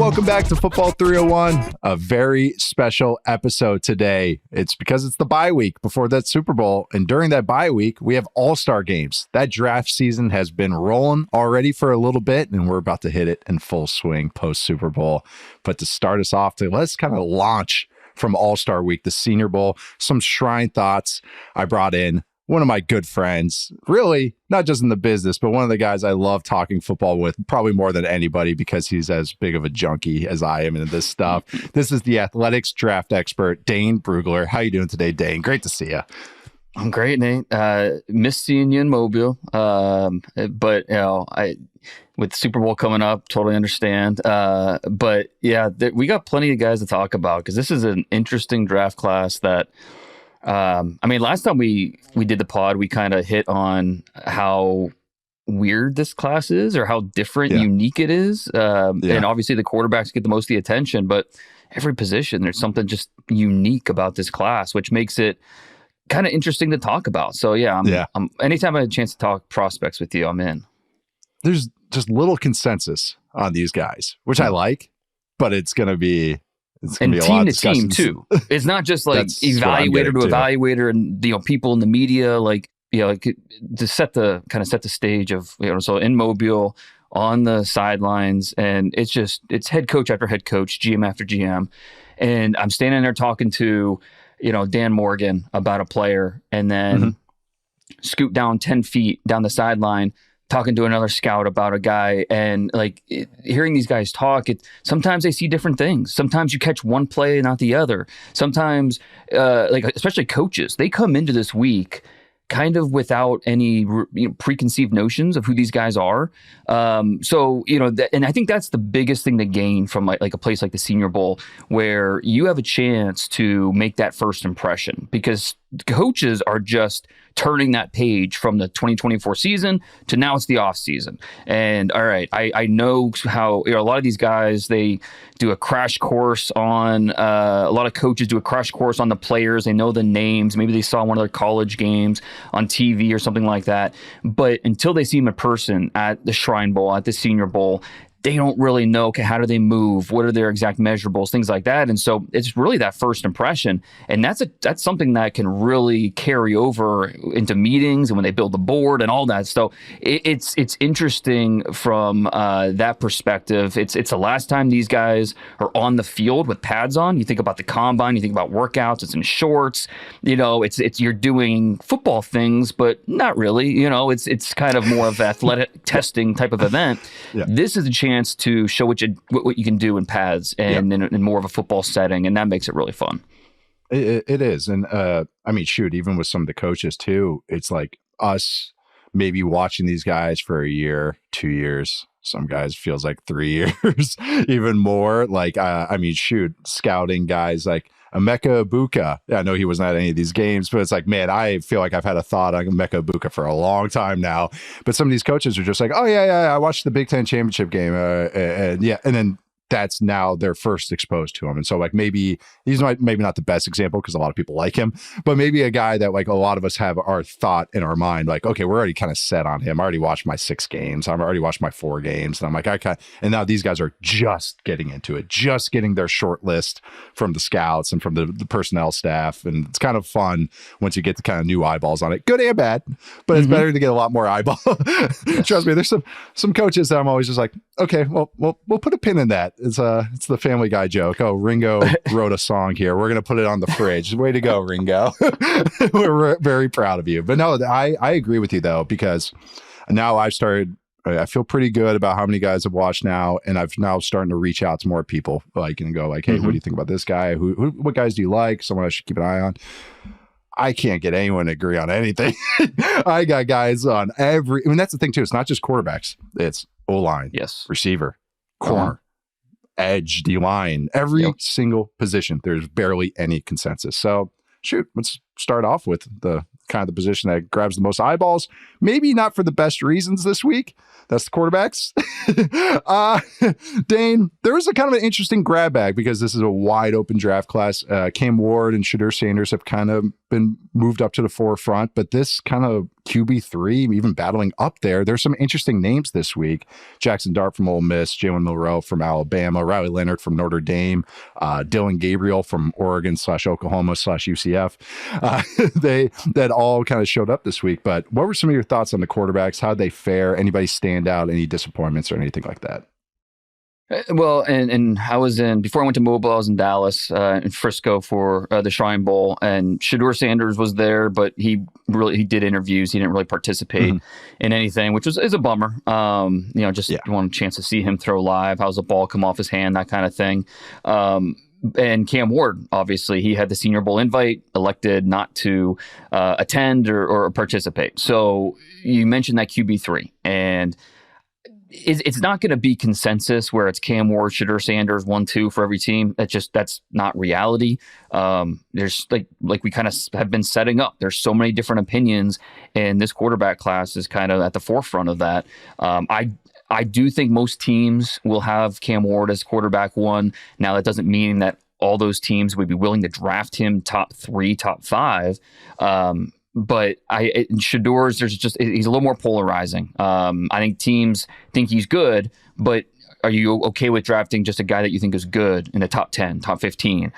welcome back to Football 301, a very special episode today. It's because it's the bye week before that Super Bowl, and during that bye week, we have all-star games. That draft season has been rolling already for a little bit, and we're about to hit it in full swing post-Super Bowl. But to start us off, let's kind of launch from All-Star Week, the Senior Bowl, some Shrine thoughts. I brought in one of my good friends, really, not just in the business, but one of the guys I love talking football with, probably more than anybody because he's as big of a junkie as I am into this stuff. This is the athletics draft expert, Dane Brugler. How you doing today, Dane? Great to see you. I'm great, Nate. Miss seeing you in Mobile, but with the Super Bowl coming up, totally understand. But yeah, we got plenty of guys to talk about because this is an interesting draft class that. Last time we did the pod, we kind of hit on how weird this class is or how different, unique it is. And obviously the quarterbacks get the most of the attention, but every position, there's something just unique about this class, which makes it kind of interesting to talk about. So I'm anytime I have a chance to talk prospects with you, I'm in. There's just little consensus on these guys, which I like, but it's going to be... And team to team too. It's not just like evaluator to evaluator, and people in the media, to set the stage of So in Mobile, on the sidelines, and it's head coach after head coach, GM after GM, and I'm standing there talking to Dan Morgan about a player, and then scoot down 10 feet down the sideline, talking to another scout about a guy, and hearing these guys talk, sometimes they see different things. Sometimes you catch one play, not the other. Sometimes, especially coaches, they come into this week kind of without any preconceived notions of who these guys are. And I think that's the biggest thing to gain from like a place like the Senior Bowl, where you have a chance to make that first impression, because coaches are just turning that page from the 2024 season to now it's the off season. And all right, I know how a lot of these guys, they do a crash course on, a lot of coaches do a crash course on the players. They know the names. Maybe they saw one of their college games on TV or something like that. But until they see them in person at the Shrine Bowl, at the Senior Bowl, they don't really know, okay, how do they move? What are their exact measurables? Things like that. And so it's really that first impression. And that's something that can really carry over into meetings and when they build the board and all that. So it's interesting from that perspective. It's the last time these guys are on the field with pads on. You think about the combine, you think about workouts, it's in shorts. It's you're doing football things, but not really. It's kind of more of an athletic testing type of event. Yeah. This is a chance to show what you can do in pads and in more of a football setting, and that makes it really fun. It is. And even with some of the coaches too, it's like us maybe watching these guys for a year, 2 years, some guys feels like 3 years, even more. Scouting guys like Emeka Egbuka. I know he wasn't at any of these games, but it's like, man, I feel like I've had a thought on Emeka Egbuka for a long time now. But some of these coaches are just like, oh, yeah, I watched the Big Ten championship game. And then that's now they're first exposed to him. And so maybe he's maybe not the best example because a lot of people like him, but maybe a guy that a lot of us have our thought in our mind, okay, we're already kind of set on him. I already watched my 6 games. I've already watched my 4 games. And I'm like, and now these guys are just getting into it, just getting their short list from the scouts and from the personnel staff. And it's kind of fun once you get the kind of new eyeballs on it, good and bad, but it's better to get a lot more eyeball. Yes. Trust me, there's some coaches that I'm always just like, okay, well, we'll put a pin in that. It's the Family Guy joke. Oh, Ringo wrote a song here. We're going to put it on the fridge. Way to go, Ringo. We're very proud of you. But no, I agree with you though, because now I feel pretty good about how many guys I've watched now. And I've now starting to reach out to more people and go hey, what do you think about this guy? What guys do you like? Someone I should keep an eye on. I can't get anyone to agree on anything. I got guys on that's the thing too. It's not just quarterbacks. It's O-line, receiver, corner, edge, D-line, every single position. There's barely any consensus. So let's start off with the kind of the position that grabs the most eyeballs. Maybe not for the best reasons this week. That's the quarterbacks. Dane, there was a kind of an interesting grab bag because this is a wide open draft class. Cam Ward and Shedeur Sanders have kind of been moved up to the forefront, but this kind of QB3, even battling up there. There's some interesting names this week. Jaxson Dart from Ole Miss, Jalen Milroe from Alabama, Riley Leonard from Notre Dame, Dylan Gabriel from Oregon/Oklahoma/UCF. That all kind of showed up this week. But what were some of your thoughts on the quarterbacks? How'd they fare? Anybody stand out? Any disappointments or anything like that? Well, and I was before I went to Mobile, I was in Dallas, in Frisco for the Shrine Bowl, and Shedeur Sanders was there, but he did interviews. He didn't really participate in anything, which is a bummer. Just want a chance to see him throw live. How's the ball come off his hand, that kind of thing. And Cam Ward, obviously, he had the Senior Bowl invite, elected not to attend or participate. So you mentioned that QB3, and it's not going to be consensus where it's Cam Ward, Shedeur Sanders, 1-2 for every team. That's not reality. There's like we kind of have been setting up. There's so many different opinions, and this quarterback class is kind of at the forefront of that. I do think most teams will have Cam Ward as quarterback one. Now, that doesn't mean that all those teams would be willing to draft him top 3, top 5. But Shedeur's, he's a little more polarizing. I think teams think he's good, but are you okay with drafting just a guy that you think is good in the top 10, top 15?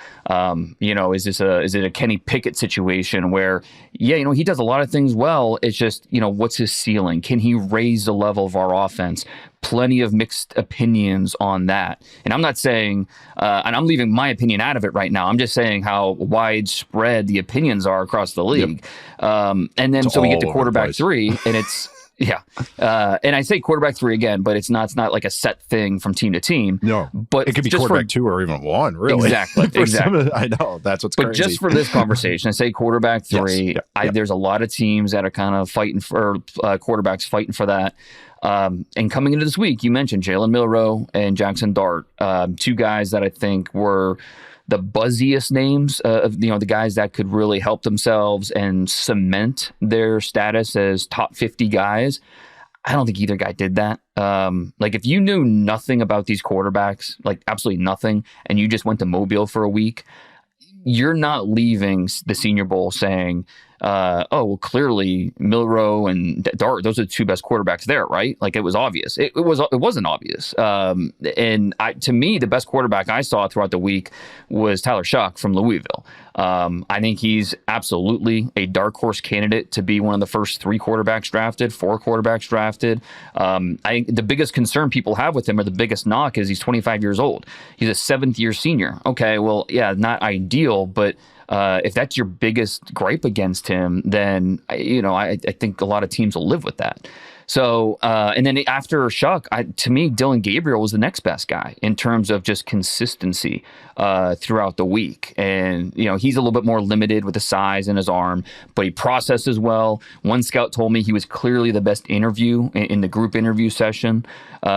Is it a Kenny Pickett situation where, he does a lot of things well. It's just, what's his ceiling? Can he raise the level of our offense? Plenty of mixed opinions on that. And I'm not saying, and I'm leaving my opinion out of it right now. I'm just saying how widespread the opinions are across the league. Yep. And then so we get to quarterback 3, and it's, and I say quarterback 3 again, but it's not like a set thing from team to team. No, but it could be quarterback 2 or even 1, really. Exactly. I know, that's what's crazy. But just for this conversation, I say quarterback 3. Yes. There's a lot of teams that are kind of fighting for quarterbacks fighting for that. And coming into this week, you mentioned Jalen Milroe and Jaxson Dart, 2 guys that I think were the buzziest names of the guys that could really help themselves and cement their status as top 50 guys. I don't think either guy did that. If you knew nothing about these quarterbacks, like absolutely nothing, and you just went to Mobile for a week, you're not leaving the Senior Bowl saying, clearly Milroe and Dart, those are the 2 best quarterbacks there, right? Like, it was obvious. It wasn't obvious. To me, the best quarterback I saw throughout the week was Tyler Shough from Louisville. I think he's absolutely a dark horse candidate to be one of the first 4 quarterbacks drafted. I think the biggest concern people have with him, or the biggest knock, is he's 25 years old. He's a 7th-year senior. Okay, well, yeah, not ideal, but if that's your biggest gripe against him, then I think a lot of teams will live with that. So, and then after Shough, to me, Dylan Gabriel was the next best guy in terms of just consistency throughout the week. And, he's a little bit more limited with the size and his arm, but he processes well. One scout told me he was clearly the best interview in the group interview session,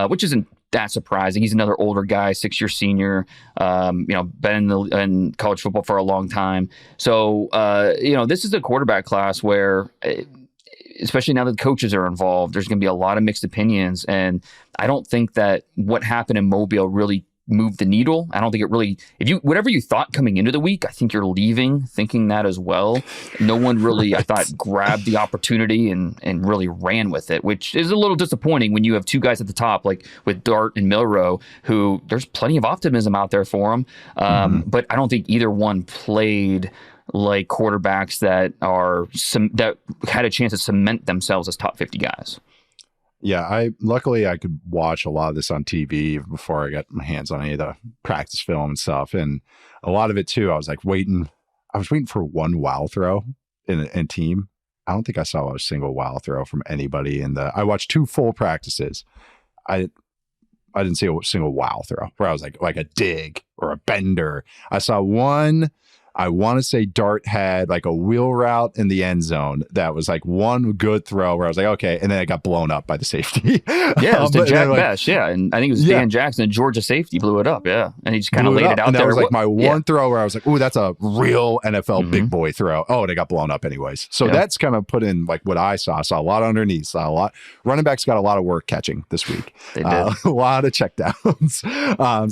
which isn't that surprising. He's another older guy, 6-year senior, been in college football for a long time. So, this is a quarterback class where, especially now that the coaches are involved, there's going to be a lot of mixed opinions. And I don't think that what happened in Mobile really moved the needle. I don't think it really, whatever you thought coming into the week, I think you're leaving thinking that as well. No one really, I thought, grabbed the opportunity and really ran with it, which is a little disappointing when you have 2 guys at the top, like with Dart and Milroe, who there's plenty of optimism out there for them. But I don't think either one played like quarterbacks that had a chance to cement themselves as top 50 guys. Yeah, luckily I could watch a lot of this on TV before I got my hands on any of the practice film and stuff. And a lot of it too, I was waiting for one wow throw in team. I don't think I saw a single wow throw from anybody I watched 2 full practices. I didn't see a single wow throw where I was like a dig or a bender. I saw one. I want to say Dart had like a wheel route in the end zone that was like one good throw where I was like, okay, and then it got blown up by the safety. Yeah, it was to Jack Best, and I think it was Dan Jackson, a Georgia safety, blew it up, and he just kind of laid it out and there. That was like my one throw where I was like, ooh, that's a real NFL big boy throw. Oh, and it got blown up anyways. So that's kind of put in like what I saw. I saw a lot underneath, saw a lot. Running backs got a lot of work catching this week. They did. A lot of checkdowns.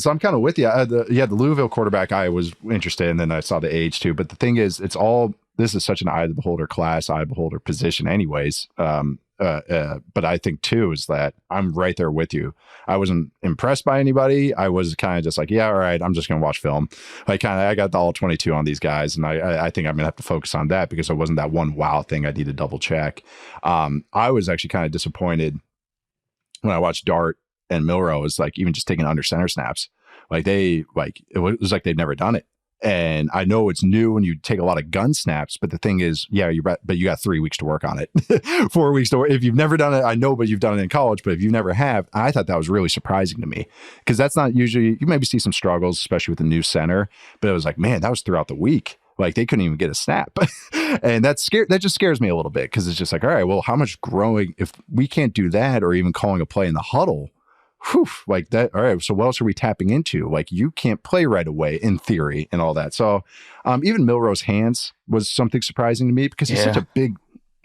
So I'm kind of with you. The Louisville quarterback I was interested in, and then I saw the age too. But the thing is, it's all this is such an eye of the beholder class, eye of the beholder position anyways. But I think too is that I'm right there with you. I wasn't impressed by anybody. I was kind of just like, yeah, all right, I'm just going to watch film. I got the all 22 on these guys. And I think I'm going to have to focus on that because it wasn't that one wow thing I need to double check. I was actually kind of disappointed when I watched Dart and Milroe is like even just taking under center snaps. It was like they'd never done it. And I know it's new and you take a lot of gun snaps, but the thing is, yeah, but you got 3 weeks to work on it, 4 weeks to work. If you've never done it, I know, but you've done it in college, but if you never have, I thought that was really surprising to me because that's not usually, you maybe see some struggles, especially with the new center, but it was like, man, that was throughout the week. Like they couldn't even get a snap. And that just scares me a little bit because it's just like, all right, well, how much growing, if we can't do that or even calling a play in the huddle, like that. All right. So what else are we tapping into? Like you can't play right away in theory and all that. So even Milroe's hands was something surprising to me because he's such a big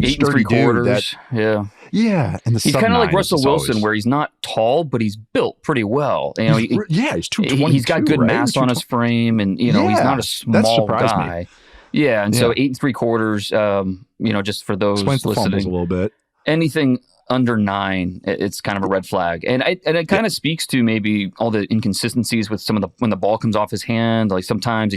8 3/4. Yeah. And he's kind of like Russell Wilson where he's not tall, but he's built pretty well. You know, he's 220. He's got good mass on his frame and, you know, he's not a small guy. Me. Yeah. And so 8 3/4, you know, just for those listening a little bit, anything under 9, it's kind of a red flag. And it kind of speaks to maybe all the inconsistencies with some of when the ball comes off his hand. Like sometimes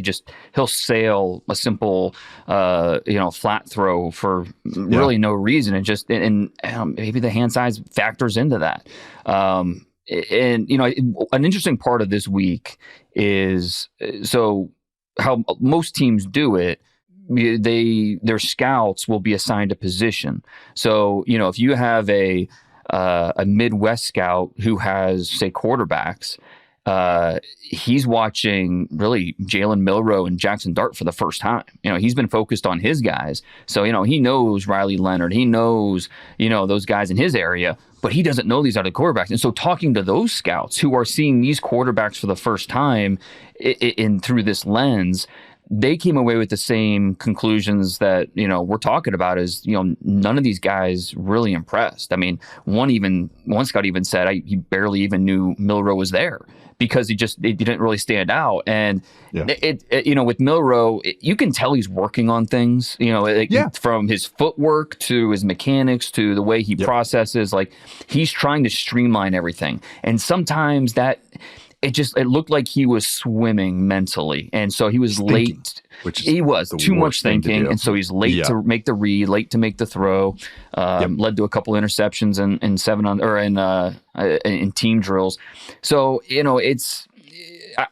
he'll sail a simple, flat throw for really no reason. And maybe the hand size factors into that. And, you know, an interesting part of this week is so how most teams do it. Their scouts will be assigned a position. So, you know, if you have a Midwest scout who has, say, quarterbacks, he's watching really Jalen Milroe and Jaxson Dart for the first time. You know, he's been focused on his guys. So, you know, he knows Riley Leonard. He knows, you know, those guys in his area, but he doesn't know these other quarterbacks. And so talking to those scouts who are seeing these quarterbacks for the first time in through this lens, they came away with the same conclusions that, you know, we're talking about is, you know, none of these guys really impressed. I mean, one scout even said he barely even knew Milroe was there because it didn't really stand out. And you know, with Milroe, you can tell he's working on things, you know, from his footwork to his mechanics to the way he processes, like he's trying to streamline everything. And sometimes it looked like he was swimming mentally. And so he was late. He was too much thinking. And so he's late to make the read, late to make the throw, led to a couple interceptions in team drills. So, you know,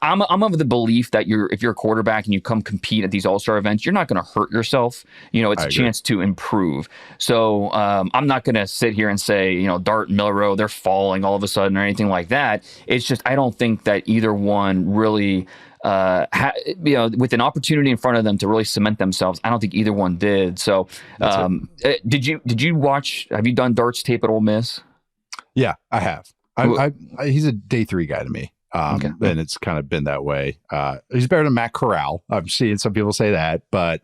I'm of the belief that if you're a quarterback and you come compete at these all-star events, you're not going to hurt yourself. You know, it's a chance to improve. So I'm not going to sit here and say, you know, Dart and Milroe, they're falling all of a sudden or anything like that. It's just I don't think that either one really, with an opportunity in front of them to really cement themselves, I don't think either one did. So did you watch? Have you done Dart's tape at Ole Miss? Yeah, I have. He's a day 3 guy to me. And it's kind of been that way. He's better than Matt Corral. I'm seeing some people say that, but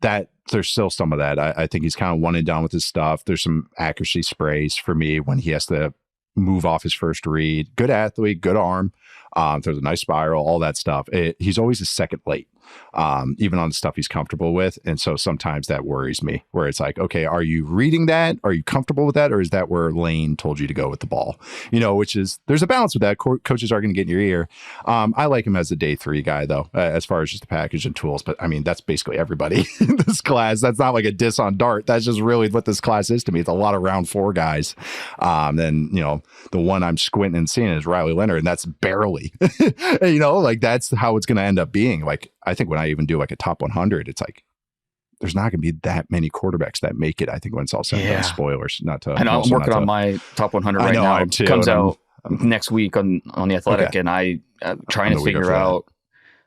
there's still some of that. I think he's kind of one and done with his stuff. There's some accuracy sprays for me when he has to move off his first read. Good athlete, good arm. There's a nice spiral, all that stuff. He's always a second late, even on the stuff he's comfortable with. And so sometimes that worries me where it's like, okay, are you reading that? Are you comfortable with that? Or is that where Lane told you to go with the ball? You know, there's a balance with that. Coaches are going to get in your ear. I like him as a day 3 guy though, as far as just the package and tools. But I mean, that's basically everybody in this class. That's not like a diss on Dart. That's just really what this class is to me. It's a lot of round 4 guys. Then, you know, the one I'm squinting and seeing is Riley Leonard, and that's barely, you know, like that's how it's going to end up being. Like, I think when I even do like a top 100, it's like, there's not going to be that many quarterbacks that make it. I think when it's all said and done, spoilers, not to. I know I'm working on my top 100 right now. It comes out next week on The Athletic, and I'm trying to figure out.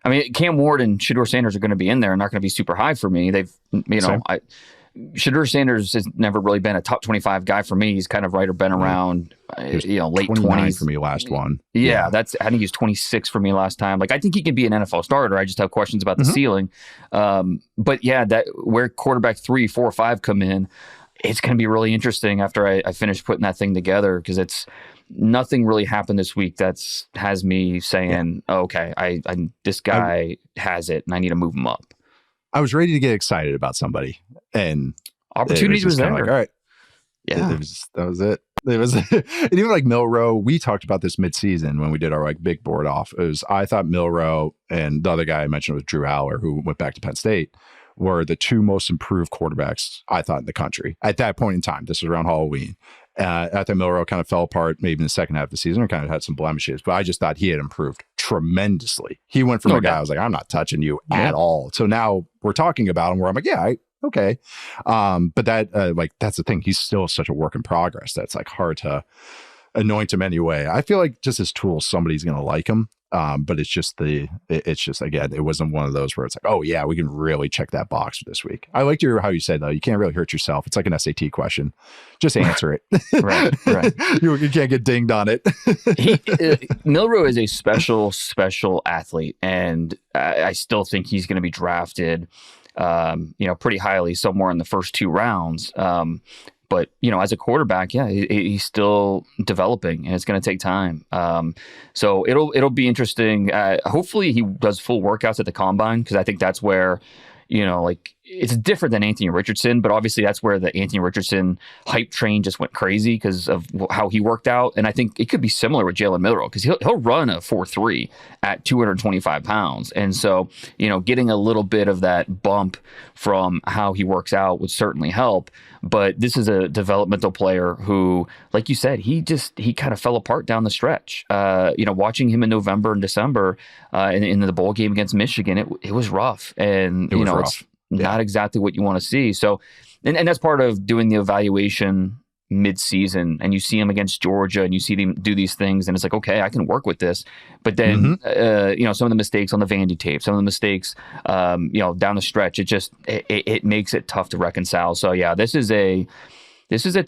I mean, Cam Ward and Shedeur Sanders are going to be in there, and not going to be super high for me. They've, you know, Shedeur Sanders has never really been a top 25 guy for me. He's kind of right or been around, you know, late 20s for me last one. Yeah, I think he was 26 for me last time. Like, I think he can be an NFL starter. I just have questions about the ceiling. But yeah, that where quarterback 3, 4, 5 come in, it's going to be really interesting after I finish putting that thing together, because it's nothing really happened this week has me saying, okay, this guy has it and I need to move him up. I was ready to get excited about somebody, and opportunity was there. Like, all right, yeah, that was it. It was, and even like Milroe. We talked about this midseason when we did our like big board off. I thought Milroe and the other guy I mentioned was Drew Aller, who went back to Penn State, were the two most improved quarterbacks I thought in the country at that point in time. This was around Halloween. I thought Milroe kind of fell apart maybe in the second half of the season and kind of had some blemishes, but I just thought he had improved tremendously. He went from a guy I was like, I'm not touching you at all. So now we're talking about him where I'm like, okay. But that, like, that's the thing. He's still such a work in progress. That's like hard to anoint him anyway. I feel like just as tools, somebody's going to like him. But it's just again, it wasn't one of those where it's like, oh yeah, we can really check that box for this week. I liked how you said though, you can't really hurt yourself. It's like an SAT question. Just answer it. Right. You can't get dinged on it. Milroe is a special athlete, and I still think he's going to be drafted, pretty highly somewhere in the first 2 rounds. But, as a quarterback, he's still developing, and it's going to take time. So it'll be interesting. Hopefully he does full workouts at the combine, because I think that's where, it's different than Anthony Richardson, but obviously that's where the Anthony Richardson hype train just went crazy because of how he worked out. And I think it could be similar with Jalen Milroe, because he'll run a 4.3 at 225 pounds. And so, getting a little bit of that bump from how he works out would certainly help. But this is a developmental player who, like you said, he kind of fell apart down the stretch. Watching him in November and December in the bowl game against Michigan, it was rough. And, it's not exactly what you want to see. So, and that's part of doing the evaluation mid-season, and you see him against Georgia and you see them do these things, and it's like, okay, I can work with this. But then, some of the mistakes on the Vandy tape, some of the mistakes, down the stretch, it makes it tough to reconcile. So yeah, this is a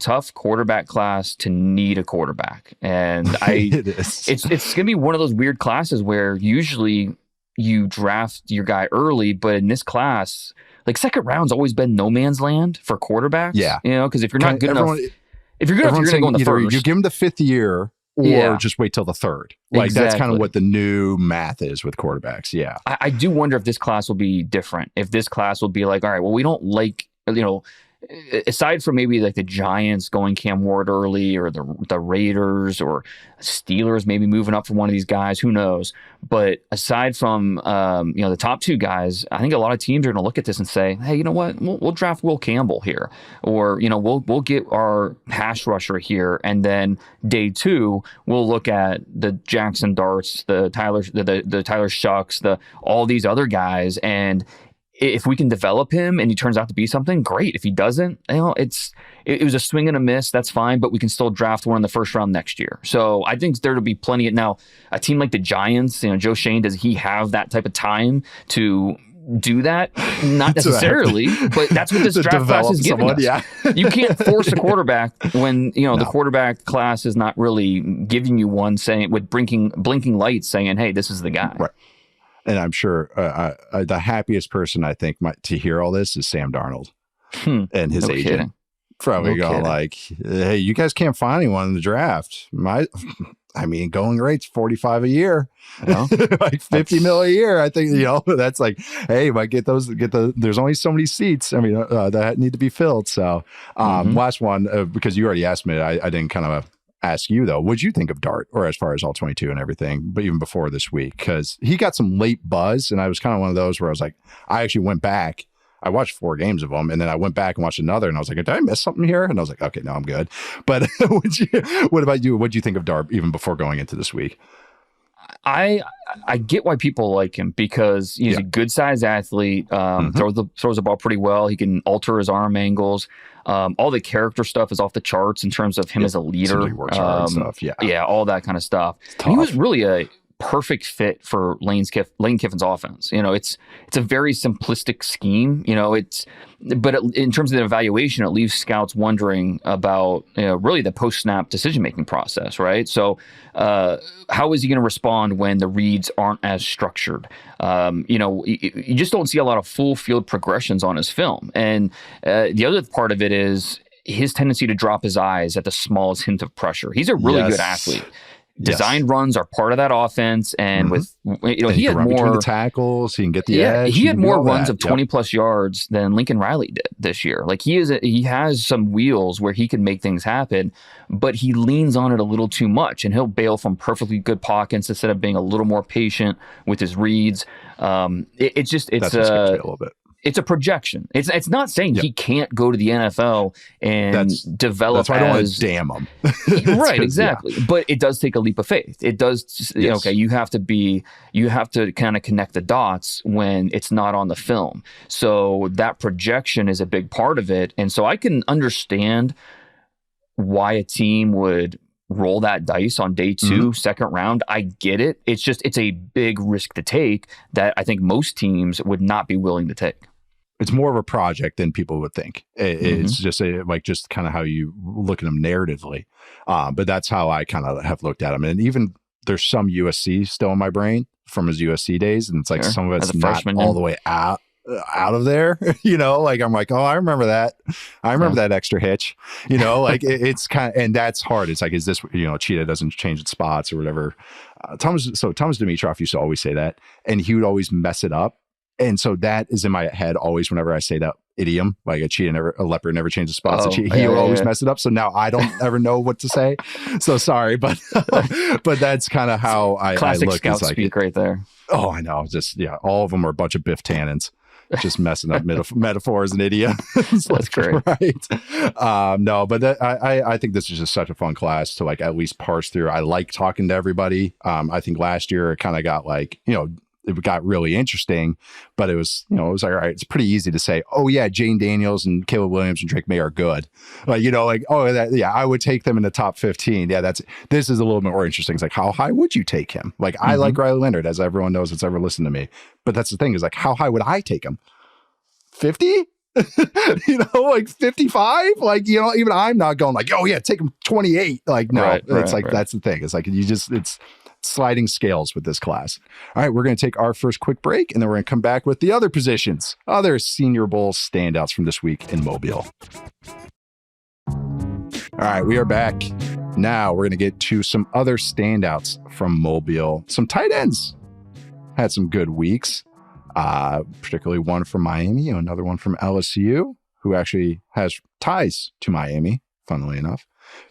tough quarterback class to need a quarterback. And it's going to be one of those weird classes where usually you draft your guy early, but in this class, like, second round's always been no man's land for quarterbacks. Yeah. Because if you're not good enough, you're going to go in the first. You give him the 5th year or just wait till the 3rd. Like, that's kind of what the new math is with quarterbacks. Yeah. I do wonder if this class will be different. If this class will be like, all right, well, we don't like, aside from maybe like the Giants going Cam Ward early, or the Raiders or Steelers maybe moving up for one of these guys, who knows? But aside from the top 2 guys, I think a lot of teams are going to look at this and say, hey, you know what? We'll draft Will Campbell here, or we'll get our pass rusher here, and then day 2 we'll look at the Jaxson Darts, the Tyler Shucks, all these other guys, and if we can develop him and he turns out to be something, great. If he doesn't, it was a swing and a miss. That's fine, but we can still draft one in the first round next year. So I think there'll be plenty of, now a team like the Giants, Joe Shane, does he have that type of time to do that? Not necessarily, but that's what this draft class is giving us. Yeah. You can't force a quarterback when, the quarterback class is not really giving you one, saying with blinking lights saying, hey, this is the guy. Right. And I'm sure the happiest person, I think, to hear all this is Sam Darnold and his agent. Kidding. Probably going like, hey, you guys can't find anyone in the draft. Going rate's 45 a year, like 50 mil a year. I think, that's like, hey, might there's only so many seats. That need to be filled. So last one, because you already asked me, I didn't kind of ask you though, what'd you think of Dart, or as far as all 22 and everything, but even before this week, because he got some late buzz, and I was kind of one of those where I was like, I actually went back, I watched 4 games of him, and then I went back and watched another, and I was like, did I miss something here? And I was like, okay, no, I'm good. But what about you? What'd you think of Dart even before going into this week? I get why people like him, because he's a good sized athlete, throws the ball pretty well. He can alter his arm angles. All the character stuff is off the charts in terms of him as a leader. He works hard and stuff. Yeah, all that kind of stuff. He was really a perfect fit for Lane Kiffin's offense. It's a very simplistic scheme. But in terms of the evaluation, it leaves scouts wondering about really the post-snap decision-making process, right? So how is he going to respond when the reads aren't as structured? You just don't see a lot of full field progressions on his film. And the other part of it is his tendency to drop his eyes at the smallest hint of pressure. He's a really good athlete. Designed runs are part of that offense, and with he had more between more the tackles. He can get the edge. He had more runs of 20+ yards than Lincoln Riley did this year. Like he has some wheels where he can make things happen, but he leans on it a little too much, and he'll bail from perfectly good pockets instead of being a little more patient with his reads. It's a little bit. It's a projection. It's not saying he can't go to the NFL and develop. That's why I don't want to damn him. Right, exactly. Yeah. But it does take a leap of faith. It does. Yes. Okay, you have to kind of connect the dots when it's not on the film. So that projection is a big part of it. And so I can understand why a team would roll that dice on day 2, second round. I get it. It's a big risk to take that I think most teams would not be willing to take. It's more of a project than people would think. It's just just kind of how you look at them narratively. But that's how I kind of have looked at them. And even there's some USC still in my brain from his USC days. And it's like some of it's not all the way out of there, like I'm like, oh, I remember that. I remember that extra hitch, like it's kind of, and that's hard. It's like, is this, Cheetah doesn't change its spots or whatever. Thomas Dimitroff used to always say that, and he would always mess it up. And so that is in my head always whenever I say that idiom, like a leopard never changes spots. He would always mess it up. So now I don't ever know what to say. So sorry, but that's kind of how I look. Scout speak right there. Oh, I know. Just, all of them are a bunch of Biff Tannins. Just messing up metaphors and idioms. That's great. Right. No, but I think this is just such a fun class to at least parse through. I like talking to everybody. I think last year it kind of got it got really interesting, but it was like, all right, it's pretty easy to say, oh yeah, Jane Daniels and Caleb Williams and Drake May are good. I would take them in the top 15. Yeah, this is a little bit more interesting. It's like, how high would you take him? I like Riley Leonard, as everyone knows that's ever listened to me. But that's the thing is how high would I take him? 50? 55? Even I'm not going oh yeah, take him 28. No, that's the thing. It's it's sliding scales with this class. All right, we're going to take our first quick break, and then we're going to come back with the other positions, other Senior Bowl standouts from this week in Mobile. All right, we are back. Now we're going to get to some other standouts from Mobile. Some tight ends had some good weeks, particularly one from Miami, another one from LSU, who actually has ties to Miami, funnily enough.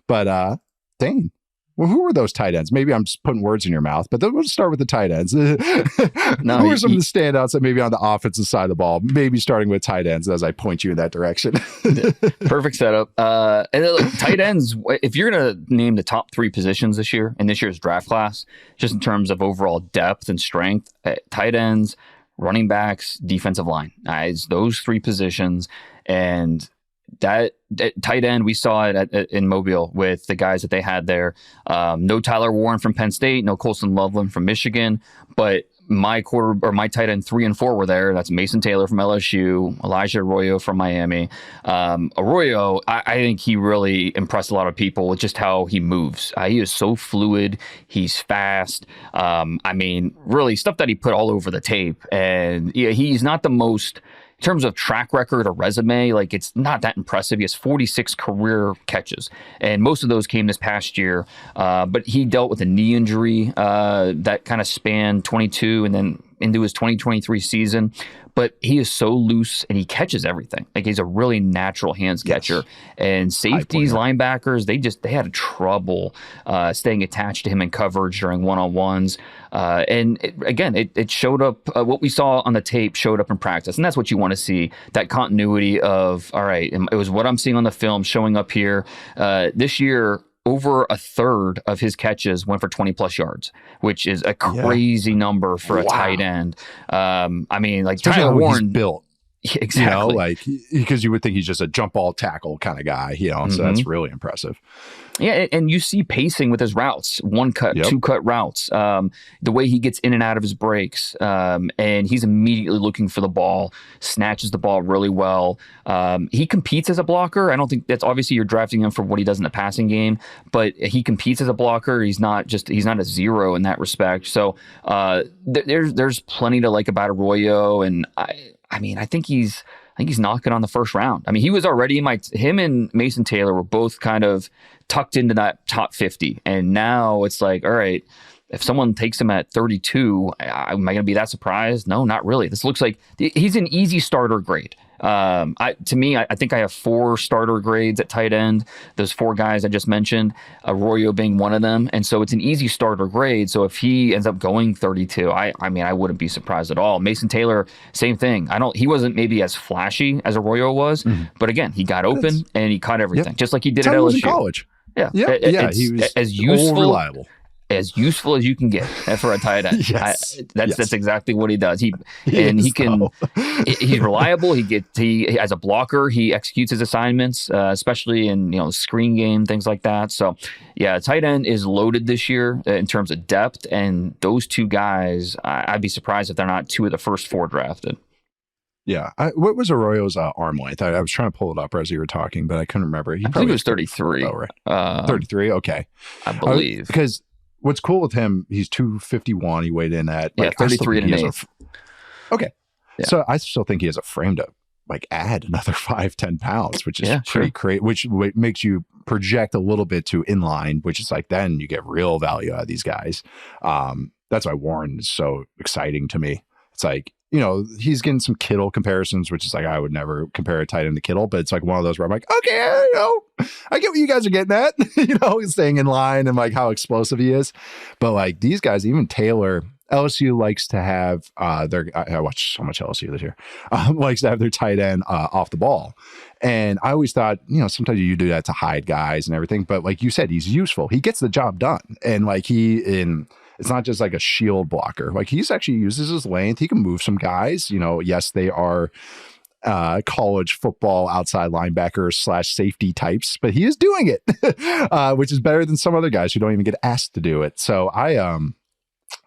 But Dane, well, who were those tight ends? Maybe I'm just putting words in your mouth, but we'll start with the tight ends. Who are some of the standouts that maybe on the offensive side of the ball, maybe starting with tight ends as I point you in that direction? Perfect setup. And tight ends, if you're going to name the top 3 positions this year in this year's draft class, just in terms of overall depth and strength, tight ends, running backs, defensive line, those 3 positions. And that tight end, we saw it in Mobile with the guys that they had there. No Tyler Warren from Penn State, no Colson Loveland from Michigan, but my tight end 3 and 4 were there. That's Mason Taylor from LSU, Elijah Arroyo from Miami. Arroyo, I think he really impressed a lot of people with just how he moves. He is so fluid. He's fast. Really stuff that he put all over the tape. And he's not the most, in terms of track record or resume, it's not that impressive. He has 46 career catches, and most of those came this past year. But he dealt with a knee injury that kind of spanned 22 and then into his 2023 season. But he is so loose and he catches everything. He's a really natural hands catcher. And safeties, linebackers, they had trouble staying attached to him in coverage during one-on-ones. It showed up. What we saw on the tape showed up in practice, and that's what you want to see. That continuity of, all right, it was what I'm seeing on the film showing up here. This year, over a third of his catches went for 20+ yards, which is a crazy number for a tight end. Tyler Warren built. Exactly. Because you would think he's just a jump ball tackle kind of guy, so that's really impressive. Yeah, and you see pacing with his routes, 1-cut, 2-cut routes, the way he gets in and out of his breaks, and he's immediately looking for the ball, snatches the ball really well. He competes as a blocker. I don't think that's, obviously you're drafting him for what he does in the passing game, but he competes as a blocker. He's not a zero in that respect. So there's plenty to like about Arroyo, and I think he's think he's knocking on the first round. I mean, he was already him and Mason Taylor were both kind of tucked into that top 50. And now it's like, all right, if someone takes him at 32, am I going to be that surprised? No, not really. This looks like he's an easy starter grade. I think I have 4 starter grades at tight end. Those 4 guys I just mentioned, Arroyo being one of them. And so it's an easy starter grade. So if he ends up going 32, I wouldn't be surprised at all. Mason Taylor, same thing. He wasn't maybe as flashy as Arroyo was, but again, he got open and he caught everything, just like he did at LSU. Was in college. Yeah. He was as useful, reliable. As useful as you can get for a tight end. That's exactly what he does. He's reliable. He as a blocker, he executes his assignments, especially in screen game, things like that. So yeah, tight end is loaded this year in terms of depth, and those 2 guys, I'd be surprised if they're not 2 of the first 4 drafted. Yeah. What was Arroyo's arm length? I was trying to pull it up as you were talking, but I couldn't remember. I think it was 33. Oh, right. 33. Okay. I believe. Because what's cool with him, he's 251. He weighed in at 33 and an 8. Okay. Yeah. So I still think he has a frame to add another 5-10 pounds, which is pretty crazy, which makes you project a little bit to inline, which is then you get real value out of these guys. That's why Warren is so exciting to me. It's he's getting some Kittle comparisons, which is I would never compare a tight end to Kittle, but it's one of those where I'm okay, I get what you guys are getting at, staying in line and how explosive he is. But these guys, even Taylor, LSU likes to have I watch so much LSU this year, likes to have their tight end off the ball. And I always thought, sometimes you do that to hide guys and everything, but like you said, he's useful. He gets the job done. And it's not just a shield blocker. He's actually uses his length. He can move some guys. Yes, they are college football outside linebackers / safety types, but he is doing it, which is better than some other guys who don't even get asked to do it. So I'm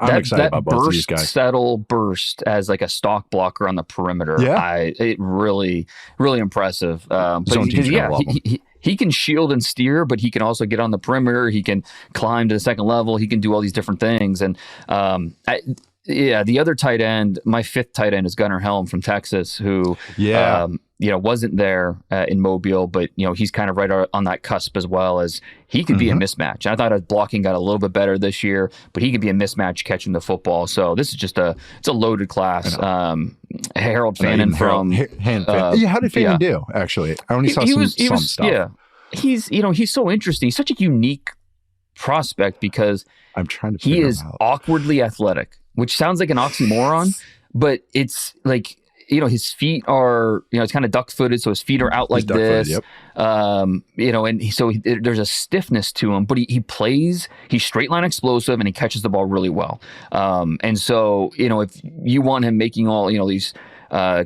excited about both of these guys. Settle burst as a stock blocker on the perimeter. Yeah. It really, really impressive. He can shield and steer, but he can also get on the perimeter. He can climb to the second level. He can do all these different things. And the other tight end, my 5th tight end is Gunnar Helm from Texas, who wasn't there in Mobile, but he's kind of right on that cusp as well, as he could be a mismatch. I thought his blocking got a little bit better this year, but he could be a mismatch catching the football. So this is just it's a loaded class. Harold Fannin from how did Fannin do? Actually, I only saw some stuff. Yeah, he's so interesting. He's such a unique prospect because I'm trying to. He is awkwardly athletic, which sounds like an oxymoron, but it's his feet are, it's kind of duck-footed, so his feet are out like this. Yep. There's a stiffness to him, but he plays, he's straight line explosive, and he catches the ball really well. And so, if you want him making all, these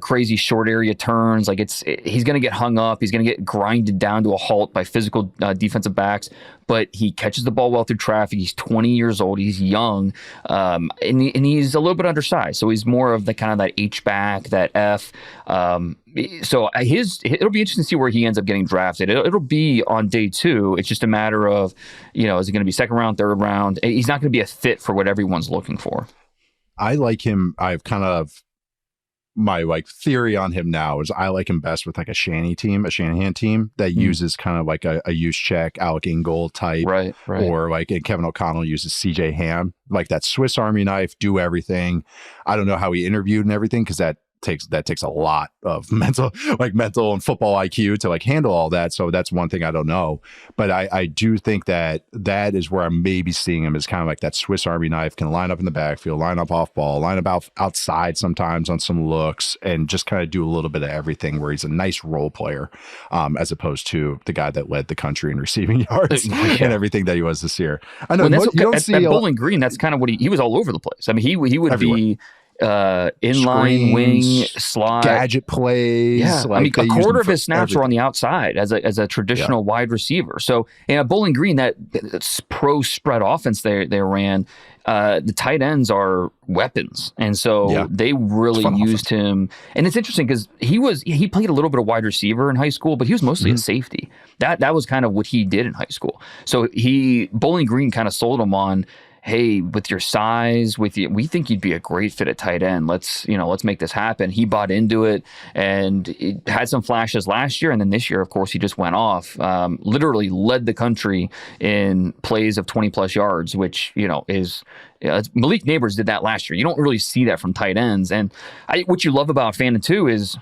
crazy short area turns, he's going to get hung up, he's going to get grinded down to a halt by physical defensive backs, but he catches the ball well through traffic. He's 20 years old, he's young, and he's a little bit undersized, so he's more of the kind of that H-back, that F. So it'll be interesting to see where he ends up getting drafted. It'll be on day 2. It's just a matter of, is it going to be second round, third round? He's not going to be a fit for what everyone's looking for. I like him. I've kind of, my theory on him now is I like him best with a Shanahan team that uses kind of a use check, Alec Ingold type, right. Or and Kevin O'Connell uses CJ Ham, that Swiss Army knife, do everything. I don't know how he interviewed and everything, because that takes a lot of mental and football IQ to handle all that. So that's one thing I don't know, but I do think that is where I'm maybe seeing him, as kind of that Swiss Army knife, can line up in the backfield, line up off ball, line up outside sometimes on some looks, and just kind of do a little bit of everything, where he's a nice role player, as opposed to the guy that led the country in receiving yards and everything that he was this year. I know at Bowling Green, that's kind of what he was all over the place. I mean, he would everywhere. Be inline, wing, slot, gadget plays. Yeah, a quarter of his snaps were on the outside as a traditional wide receiver. So at Bowling Green, that pro spread offense they ran, the tight ends are weapons, and so they really used him. And it's interesting because he played a little bit of wide receiver in high school, but he was mostly a safety. That was kind of what he did in high school. So Bowling Green kind of sold him on, hey, with your size, we think you'd be a great fit at tight end. Let's make this happen. He bought into it, and it had some flashes last year, and then this year, of course, he just went off. Literally led the country in plays of 20+ yards, which is. Malik Neighbors did that last year. You don't really see that from tight ends. And what you love about Fannin too is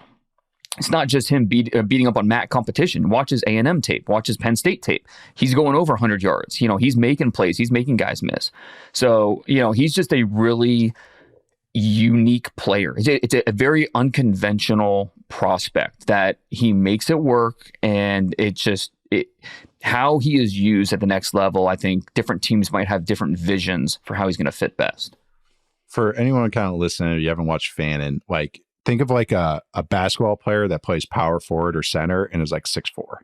it's not just him beating up on MAC competition. Watch his A&M tape. Watch his Penn State tape. He's going over 100 yards. He's making plays. He's making guys miss. So, he's just a really unique player. It's a very unconventional prospect that he makes it work, and how he is used at the next level, I think different teams might have different visions for how he's going to fit best. For anyone kind of listening, if you haven't watched Fannin, like think of like a basketball player that plays power forward or center and is like 6'4".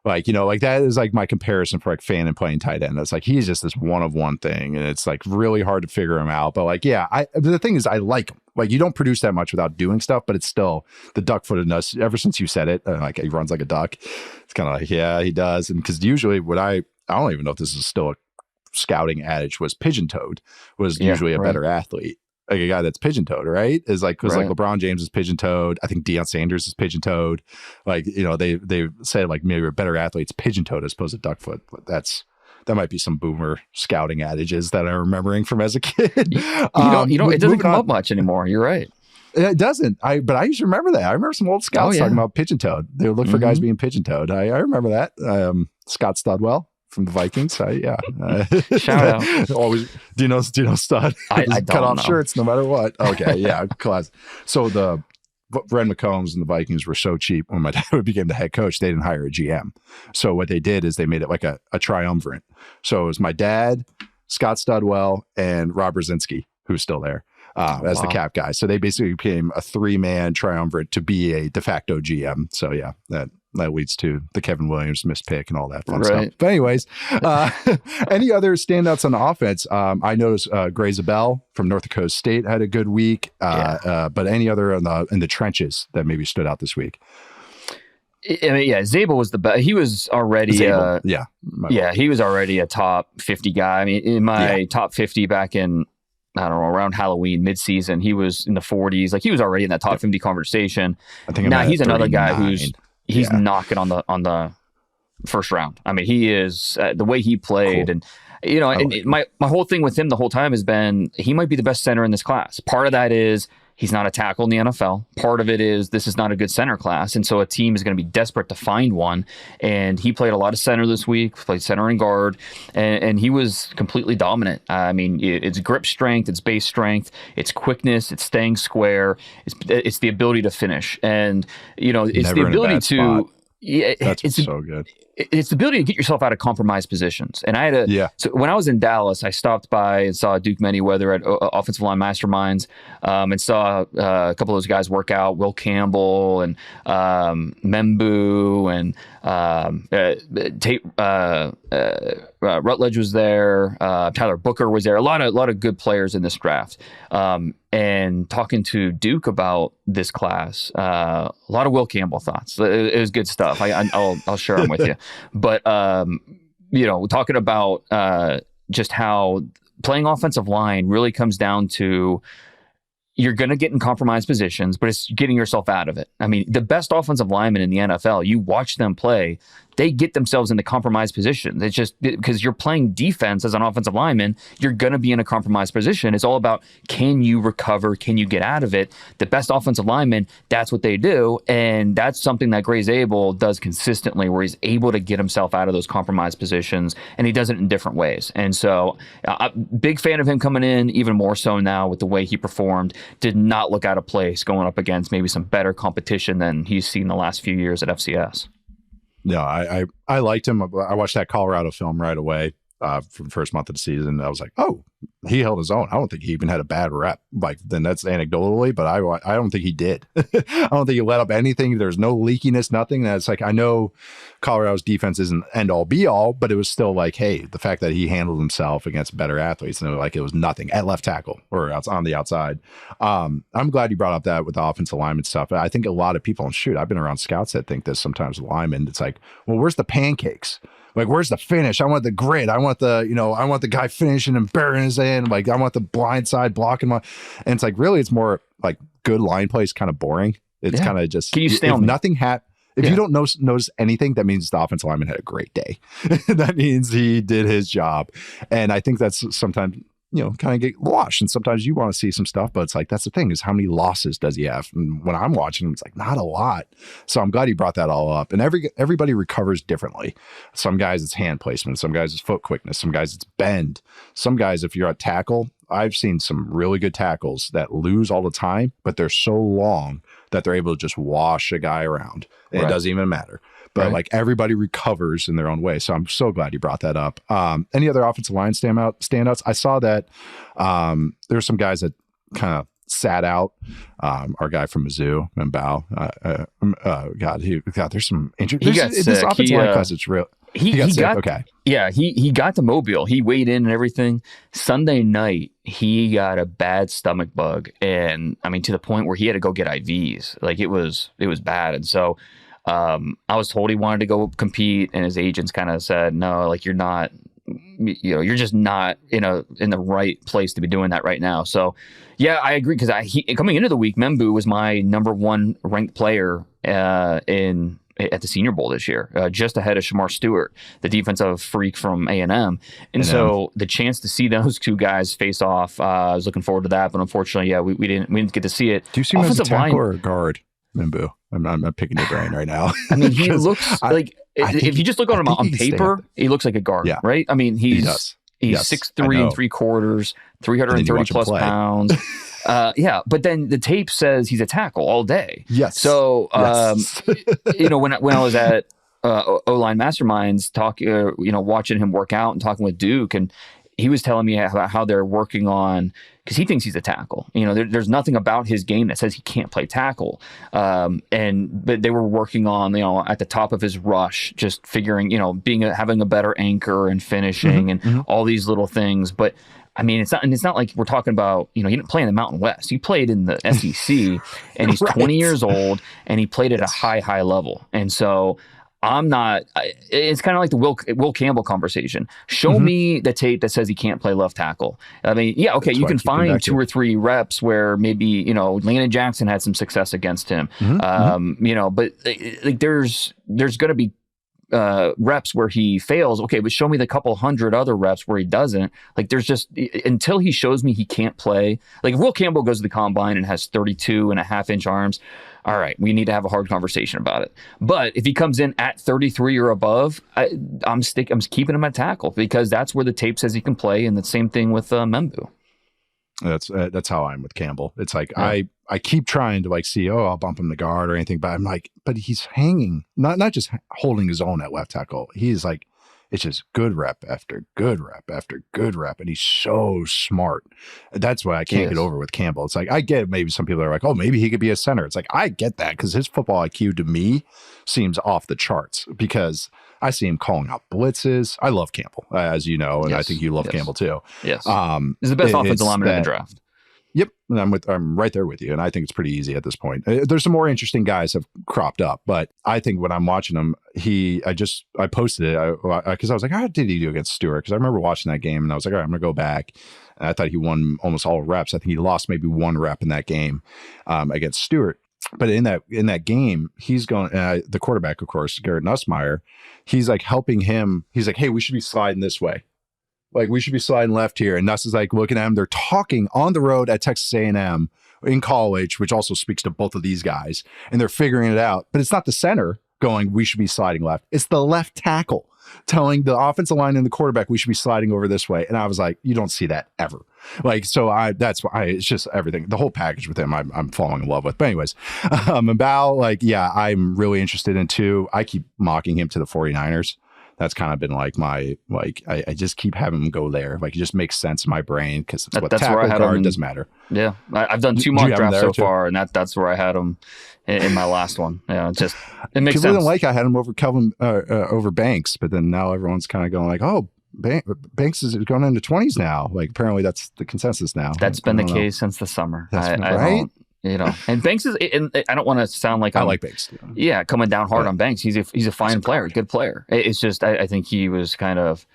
Like, like that is like my comparison for like Fannin playing tight end. It's like he's just this one of one thing, and it's like really hard to figure him out. But like, the thing is, I like him. Like, you don't produce that much without doing stuff, but it's still the duck footedness. Ever since you said it, like he runs like a duck. It's kind of like, yeah, he does. And because usually I don't even know if this is still a scouting adage, was pigeon-toed was usually a better athlete. Like a guy that's pigeon-toed, right? Is like, because like LeBron James is pigeon-toed. I think Deion Sanders is pigeon-toed. Like, they said like maybe a better athlete's pigeon-toed as opposed to duck foot. But that might be some boomer scouting adages that I'm remembering from as a kid. It doesn't come up much anymore. You're right. It doesn't. But I used to remember that. I remember some old scouts talking about pigeon-toed. They would look for guys being pigeon-toed. I remember that. Scott Studwell from the Vikings. Shout out. Always. Do you know Stud? I don't cut off know. shirts no matter what. Okay, yeah, class. So the Red McCombs and the Vikings were so cheap when my dad became the head coach, they didn't hire a GM. So what they did is they made it like a triumvirate. So it was my dad, Scott Studwell, and Rob Brzezinski, who's still there as the cap guy. So they basically became a 3-man triumvirate to be a de facto GM. So yeah, that leads to the Kevin Williams missed pick and all that fun stuff. But anyways, any other standouts on the offense? I noticed Gray Zabel from North Dakota State had a good week. But any other in the trenches that maybe stood out this week? Zabel was the best. He was already he was already a top 50 guy. I mean, in my top 50 back in, I don't know, around Halloween, mid-season, he was in the 40s. Like, he was already in that top 50 conversation. I think now he's another guy who's knocking on the first round. I mean, he is the way he played, and my whole thing with him the whole time has been he might be the best center in this class. Part of that is he's not a tackle in the NFL. Part of it is this is not a good center class, and so a team is going to be desperate to find one. And he played a lot of center this week, played center and guard, and he was completely dominant. I mean, it's grip strength, it's base strength, it's quickness, it's staying square, it's the ability to finish, and it's Never the ability to. That's so good. It's the ability to get yourself out of compromised positions. And I had so when I was in Dallas, I stopped by and saw Duke Manyweather at Offensive Line Masterminds, and saw a couple of those guys work out, Will Campbell and Membu and Rutledge was there. Tyler Booker was there. A lot of good players in this draft. And talking to Duke about this class, a lot of Will Campbell thoughts. It was good stuff. I'll share them with you. But talking about just how playing offensive line really comes down to you're going to get in compromised positions, but it's getting yourself out of it. I mean, the best offensive linemen in the NFL, you watch them play, they get themselves into compromised positions. It's just because you're playing defense as an offensive lineman, you're going to be in a compromised position. It's all about, can you recover? Can you get out of it? The best offensive linemen, that's what they do. And that's something that Gray Zabel does consistently, where he's able to get himself out of those compromised positions, and he does it in different ways. And so big fan of him coming in, even more so now with the way he performed. Did not look out of place going up against maybe some better competition than he's seen the last few years at FCS. No, I liked him. I watched that Colorado film right away from the first month of the season. I was like, oh, he held his own. I don't think he even had a bad rep. Like, then that's anecdotally, but I don't think he did. I don't think he let up anything. There's no leakiness, nothing. That's like, I know Colorado's defense isn't end all be all, but it was still like, hey, the fact that he handled himself against better athletes, and it was nothing at left tackle or on the outside. I'm glad you brought up that with the offensive lineman stuff. I think a lot of people, and shoot, I've been around scouts that think this sometimes with linemen. It's like, well, where's the pancakes? Like, where's the finish? I want the grit. I want the, I want the guy finishing and burying his in. Like, I want the blind side blocking my. And it's like, really, it's more like good line play is kind of boring. It's kind of just, can you stay on nothing if you don't notice anything, that means the offensive lineman had a great day. That means he did his job. And I think that's sometimes, kind of get washed. And sometimes you want to see some stuff, but it's like, that's the thing, is how many losses does he have? And when I'm watching him, it's like, not a lot. So I'm glad he brought that all up. And everybody recovers differently. Some guys, it's hand placement. Some guys, it's foot quickness. Some guys, it's bend. Some guys, if you're at tackle, I've seen some really good tackles that lose all the time, but they're so long that they're able to just wash a guy around. And it doesn't even matter. But like, everybody recovers in their own way. So I'm so glad you brought that up. Any other offensive line standouts? I saw that there's some guys that kind of sat out. Our guy from Mizzou, Mbao. There's some injuries. He got sick. This offensive line class, it's real. He got okay. Yeah, he got to Mobile. He weighed in and everything. Sunday night, he got a bad stomach bug, and I mean, to the point where he had to go get IVs. Like, it was bad. And so I was told he wanted to go compete, and his agents kind of said, no, like, you're not, you're just not in the right place to be doing that right now. So yeah, I agree, because coming into the week, Membu was my number 1 ranked player at the Senior Bowl this year, just ahead of Shamar Stewart, the defensive freak from A&M. And so the chance to see those two guys face off, I was looking forward to that. But unfortunately, yeah, we didn't get to see it. Do you see him as a tackle or a guard, Membu? I'm picking your brain right now. I mean, he looks like, if you just look at him on paper, he looks like a guard, right? I mean, he's 6'3" and 3/4, 330 plus pounds. But then the tape says he's a tackle all day. Yes. So, when I was at O-Line Masterminds, watching him work out and talking with Duke, and he was telling me how they're working on, because he thinks he's a tackle. There's nothing about his game that says he can't play tackle. But they were working on, at the top of his rush, just figuring, having a better anchor and finishing and all these little things. But I mean, it's not like we're talking about, he didn't play in the Mountain West. He played in the SEC, and he's 20 years old, and he played at a high level. And so it's kind of like the Will Campbell conversation. Show me the tape that says he can't play left tackle. I mean, yeah, okay, you can find 2 or 3 reps where maybe, Landon Jackson had some success against him. But like, there's going to be reps where he fails. Okay, but show me the couple hundred other reps where he doesn't. Like, there's just, until he shows me he can't play. Like, if Will Campbell goes to the combine and has 32.5-inch arms, all right, we need to have a hard conversation about it. But if he comes in at 33 or above, I'm keeping him at tackle, because that's where the tape says he can play. And the same thing with Membu. That's how I'm with Campbell. It's like, I keep trying to see, I'll bump him the guard or anything, but I'm like, but he's hanging, not just holding his own at left tackle. He's like, it's just good rep after good rep after good rep. And he's so smart. That's what I can't get over with Campbell. It's like, I get, maybe some people are like, oh, maybe he could be a center. It's like, I get that, because his football IQ to me seems off the charts, because I see him calling out blitzes. I love Campbell, as you know, and I think you love Campbell too. Yes. He's the best offensive lineman in the draft. Yep. And I'm right there with you. And I think it's pretty easy at this point. There's some more interesting guys have cropped up, but I think when I'm watching him, I posted it because I was like, how did he do against Stewart? Because I remember watching that game, and I was like, all right, I'm going to go back. And I thought he won almost all reps. I think he lost maybe 1 rep in that game against Stewart. But in that game, he's going, the quarterback, of course, Garrett Nussmeier, he's like helping him. He's like, hey, we should be sliding this way. Like, we should be sliding left here. And Nuss is like looking at him. They're talking on the road at Texas A&M in college, which also speaks to both of these guys. And they're figuring it out. But it's not the center going, we should be sliding left. It's the left tackle telling the offensive line and the quarterback, we should be sliding over this way. And I was like, you don't see that ever. Like, so that's why it's just everything. The whole package with him, I'm falling in love with. But anyways, Mbao, I'm really interested in too. I keep mocking him to the 49ers. That's kind of been like my, I just keep having him go there. Like, it just makes sense in my brain, because it's what tackle, guard, doesn't matter. Yeah. I've done 2 mock drafts so far, and that's where I had him in my last one. Yeah, it makes sense. People didn't I had him over over Banks, but then now everyone's kind of going like, oh, Banks is going into 20s now. Like, apparently that's the consensus now. That's been the case since the summer. Right? And Banks is, and I don't want to sound like I like Banks. Yeah, coming down hard on Banks. He's a fine player, good player. It's just I think he was kind of,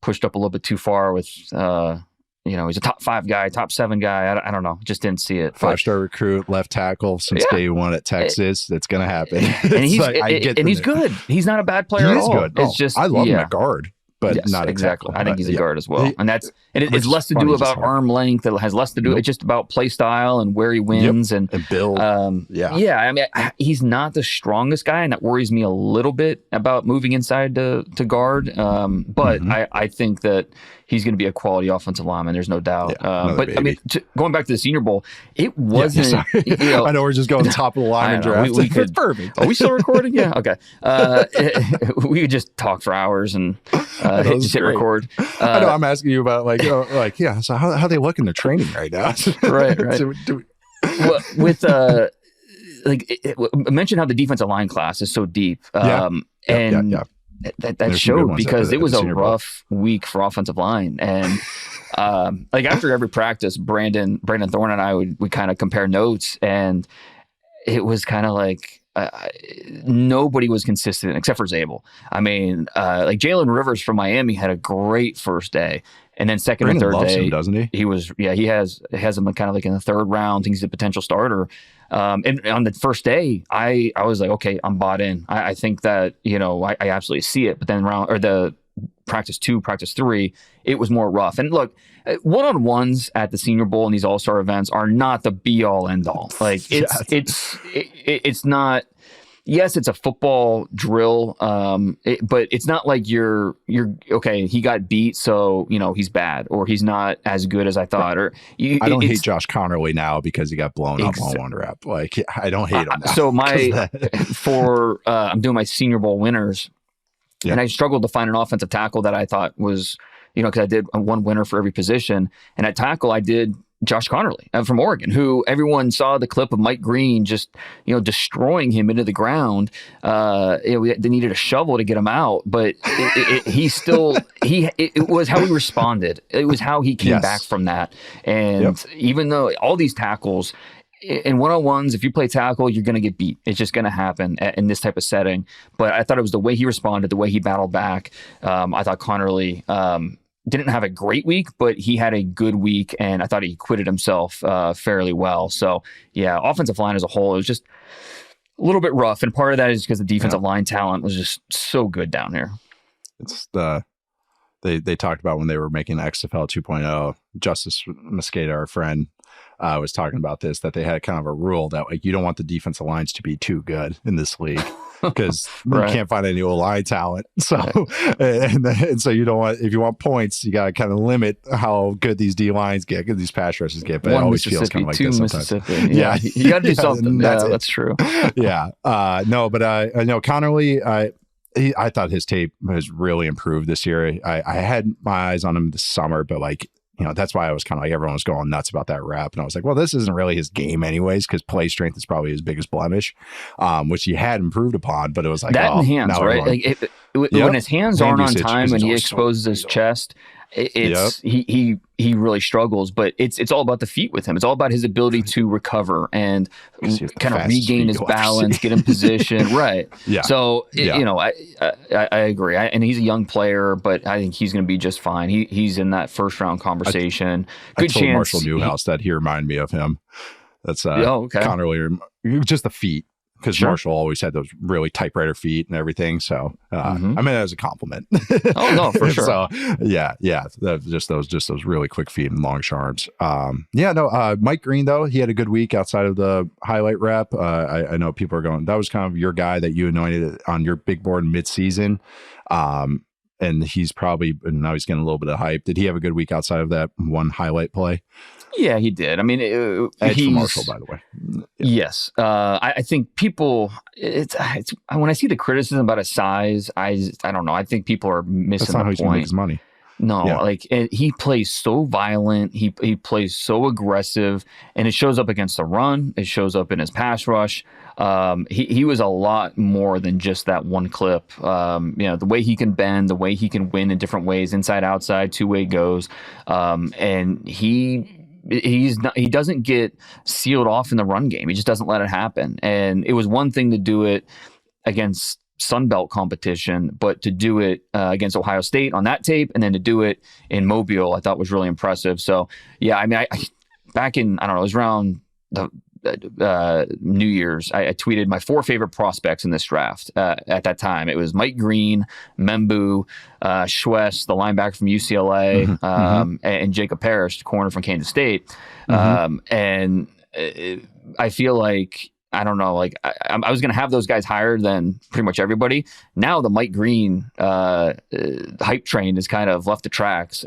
pushed up a little bit too far with, he's a top 5 guy, top 7 guy. I don't know, just didn't see it. 5-star recruit, left tackle since day one at Texas. It's gonna happen. And he's good. He's not a bad player at all. He is good. It's just I love him at guard. But yes, not exactly. I think he's a guard as well, and it's less to do about arm length. It has less to do. It's just about play style and where he wins and build. I mean, he's not the strongest guy, and that worries me a little bit about moving inside to guard. But I think that he's going to be a quality offensive lineman. There's no doubt. But baby. I mean, going back to the Senior Bowl, it wasn't. I know we're just going top of the lineman draft. It's perfect. Are we still recording? Yeah. Okay. We could just talk for hours and. Just hit record. I know. I'm asking you about so how they look in their training right now? right. Well, with mention how the defensive line class is so deep, and that showed because it was a rough week for offensive line, and after every practice, Brandon Thorne and I we kind of compare notes, and it was kind of like. Nobody was consistent except for Zabel. I mean, Jalen Rivers from Miami had a great first day, and then second and third day, doesn't he? He was, he has him kind of like in the third round. Thinks he's a potential starter. And on the first day, I was like, okay, I'm bought in. I think that I absolutely see it. But then the practice 2, practice 3, it was more rough. And look, one-on-ones at the Senior Bowl and these all-star events are not the be-all end-all. Like it's not. Yes, it's a football drill, but it's not like you're okay. He got beat, so he's bad, or he's not as good as I thought. Or I don't hate Josh Connerly now because he got blown up on one rep. Like I don't hate him now. So I'm doing my Senior Bowl winners, and I struggled to find an offensive tackle that I thought was. Because I did one winner for every position. And at tackle, I did Josh Connerly from Oregon, who everyone saw the clip of Mike Green just, destroying him into the ground. They needed a shovel to get him out, but it was how he responded. It was how he came back from that. And even though all these tackles, in one-on-ones, if you play tackle, you're going to get beat. It's just going to happen in this type of setting. But I thought it was the way he responded, the way he battled back. I thought Connerly didn't have a great week, but he had a good week, and I thought he acquitted himself fairly well. So, offensive line as a whole, it was just a little bit rough. And part of that is because the defensive line talent was just so good down here. It's they talked about when they were making XFL 2.0, Justice Mosqueda, our friend, was talking about this, that they had kind of a rule that you don't want the defensive lines to be too good in this league because you can't find any O-line talent. So, and so you don't want, if you want points, you got to kind of limit how good these D lines get, good these pass rushes get. But it always feels kind of like this sometimes. Yeah, you got to do something. That's true. No, but I know Connerly, I thought his tape has really improved this year. I had my eyes on him this summer, but that's why I was kind of like, everyone was going nuts about that rep. And I was like, well, this isn't really his game anyways, because play strength is probably his biggest blemish, which he had improved upon. But it was like, that in hands, right? When his hands aren't on time and he exposes his chest, he really struggles. But it's all about the feet with him. It's all about his ability to recover and kind of regain his balance, get in position. Right. Yeah. So I agree. And he's a young player, but I think he's going to be just fine. He's in that first round conversation. Good chance. Marshall Newhouse that he reminded me of him. That's Connerly, just the feet. Because Marshall always had those really typewriter feet and everything. So, I mean, that as a compliment. Oh, no, for sure. So, just those really quick feet and long arms. Mike Green, though, he had a good week outside of the highlight rep. I know people are going, that was kind of your guy that you anointed on your big board mid-season. And he's probably, now he's getting a little bit of hype. Did he have a good week outside of that one highlight play? Yeah, he did. I mean, he's Marshall, by the way. Yes, I think people. It's when I see the criticism about his size, I don't know. I think people are missing That's not the how he's gonna make his money. No, he plays so violent. He plays so aggressive, and it shows up against the run. It shows up in his pass rush. He was a lot more than just that one clip. The way he can bend, the way he can win in different ways, inside, outside, two-way goes, and he he doesn't get sealed off in the run game. He just doesn't let it happen. And it was one thing to do it against Sun Belt competition, but to do it against Ohio State on that tape, and then to do it in Mobile, I thought was really impressive. So yeah, I mean, I back in, I don't know, it was around the New Year's, I tweeted my 4 favorite prospects in this draft. At that time, it was Mike Green, Membu, Schwess, the linebacker from UCLA, and Jacob Parrish, the corner from Kansas State. And I feel like, I don't know, like I was going to have those guys higher than pretty much everybody. Now the Mike Green hype train is kind of left the tracks,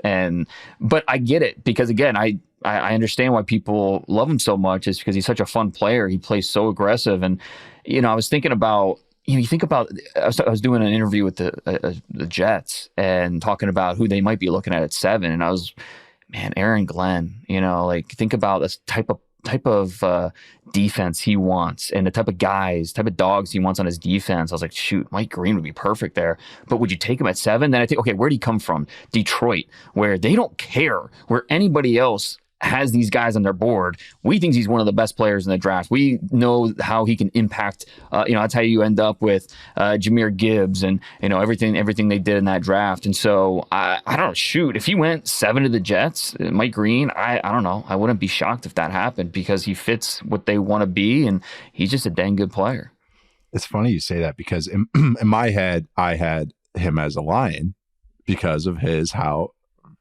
but I get it, because again, I understand why people love him so much. Is because he's such a fun player. He plays so aggressive, and I was thinking about, you think about, I was doing an interview with the Jets and talking about who they might be looking at 7, and I was, man, Aaron Glenn. Like think about this type of defense he wants, and the type of dogs he wants on his defense. I was like, shoot, Mike Green would be perfect there. But would you take him at 7? Then I think, okay, where'd he come from? Detroit, where they don't care where anybody else has these guys on their board. We think he's one of the best players in the draft. We know how he can impact. That's how you end up with Jahmyr Gibbs and everything they did in that draft. And so I don't know. Shoot, if he went 7 to the Jets, Mike Green, I don't know. I wouldn't be shocked if that happened, because he fits what they want to be, and he's just a dang good player. It's funny you say that, because in my head, I had him as a Lion because of how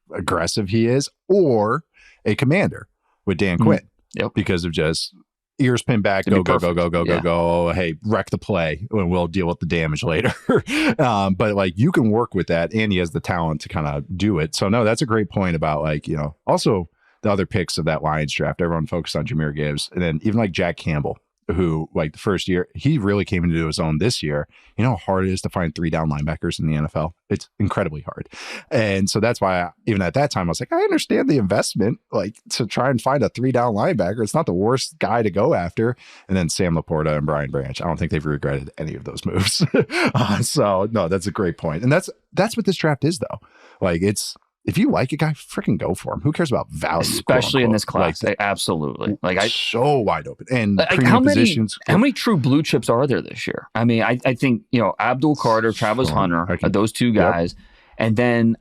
aggressive he is, or a Commander with Dan Quinn, because of just ears pinned back, go. Hey, wreck the play, and we'll deal with the damage later. But like, you can work with that, and he has the talent to kind of do it. So no, that's a great point about, like, also the other picks of that Lions draft. Everyone focused on Jahmyr Gibbs, and then even like Jack Campbell, who, like, the first year, he really came into his own this year. You know how hard it is to find 3 down linebackers in the NFL? It's incredibly hard. And so that's why, even at that time, I was like, I understand the investment, like, to try and find a 3 down linebacker. It's not the worst guy to go after. And then Sam Laporta and Brian Branch, I don't think they've regretted any of those moves. So no, that's a great point. And that's what this draft is, though. Like, if you like a guy, freaking go for him. Who cares about value? Especially in this class. Like, absolutely. Like, so wide open. And like, how many true blue chips are there this year? I mean, I think, Abdul Carter, Travis Hunter, those 2 guys. Yep. And then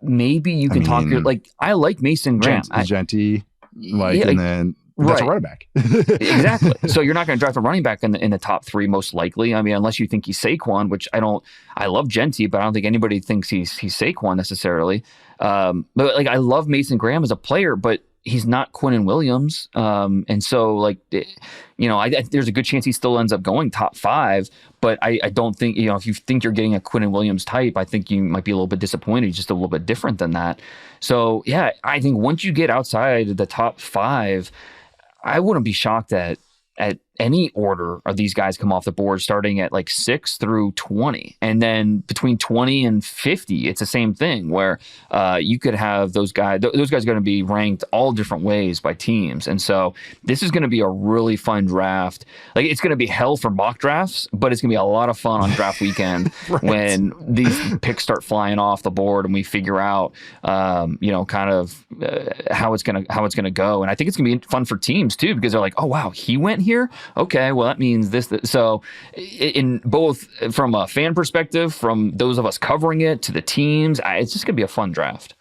maybe you can talk, like, I like Mason Graham. Genty, and then that's a running back. Exactly. So you're not going to draft a running back in the top 3, most likely. I mean, unless you think he's Saquon, which I don't. I love Genty, but I don't think anybody thinks he's Saquon necessarily. But like, I love Mason Graham as a player, but he's not Quinnen Williams. And so, like, there's a good chance he still ends up going top 5. But I don't think, if you think you're getting a Quinnen Williams type, I think you might be a little bit disappointed. He's just a little bit different than that. So yeah, I think once you get outside the top 5, I wouldn't be shocked at any order of these guys come off the board, starting at like 6 through 20. And then between 20 and 50, it's the same thing, where you could have those guys. Those guys are going to be ranked all different ways by teams. And so this is going to be a really fun draft. Like, it's going to be hell for mock drafts, but it's going to be a lot of fun on draft weekend when these picks start flying off the board and we figure out, kind of how it's going to go. And I think it's going to be fun for teams too, because they're like, oh wow, he went here. Okay, well, that means this. So in both from a fan perspective, from those of us covering it, to the teams, it's just going to be a fun draft.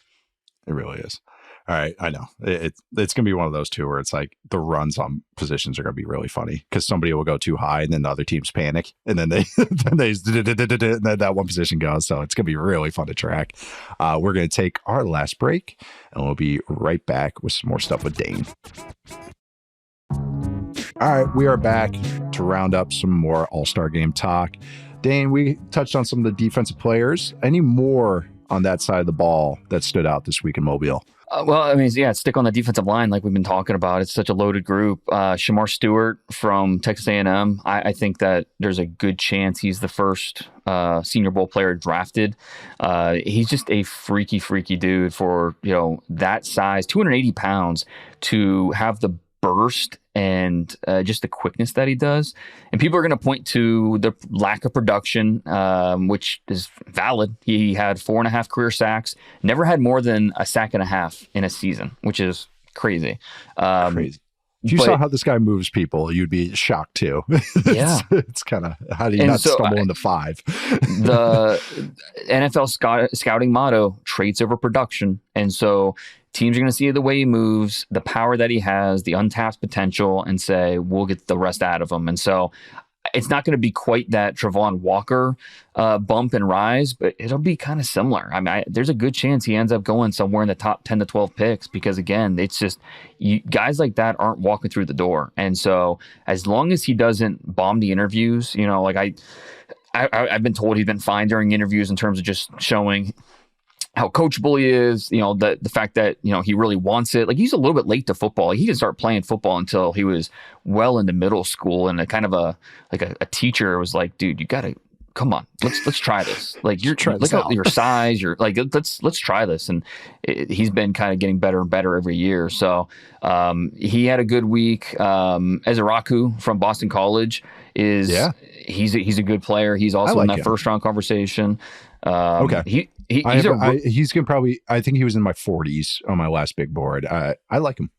It really is. All right, I know. It's going to be one of those two where it's like the runs on positions are going to be really funny, because somebody will go too high and then the other teams panic, and then then that one position goes. So it's going to be really fun to track. We're going to take our last break, and we'll be right back with some more stuff with Dane. All right, we are back to round up some more All-Star Game talk. Dane, we touched on some of the defensive players. Any more on that side of the ball that stood out this week in Mobile? Well, I mean, yeah, stick on the defensive line like we've been talking about. It's such a loaded group. Shamar Stewart from Texas A&M. I think that there's a good chance he's the first Senior Bowl player drafted. He's just a freaky dude for, that size, 280 pounds, to have the burst and just the quickness that he does. And people are going to point to the lack of production, which is valid. He had 4.5 career sacks, never had more than a sack and a half in a season, which is crazy. Crazy. If you saw how this guy moves people, you'd be shocked too. It's kind of, how do you not stumble into 5? The NFL scouting motto, traits over production. And so teams are going to see the way he moves, the power that he has, the untapped potential, and say, we'll get the rest out of him. And so it's not going to be quite that Travon Walker bump and rise, but it'll be kind of similar. I mean, there's a good chance he ends up going somewhere in the top 10 to 12 picks because, again, it's just guys like that aren't walking through the door. And so as long as he doesn't bomb the interviews, like I've been told he's been fine during interviews in terms of just showing how coachable he is, the fact that, he really wants it. Like, he's a little bit late to football. He didn't start playing football until he was well into middle school. And a teacher was like, dude, you got to, come on, let's try this. Like, look at your size. You're like, let's try this. And he's been kind of getting better and better every year. So he had a good week. Ezeraku from Boston College he's a good player. He's also in that first round conversation. Okay. He's gonna probably. I think he was in my 40s on my last big board. I like him.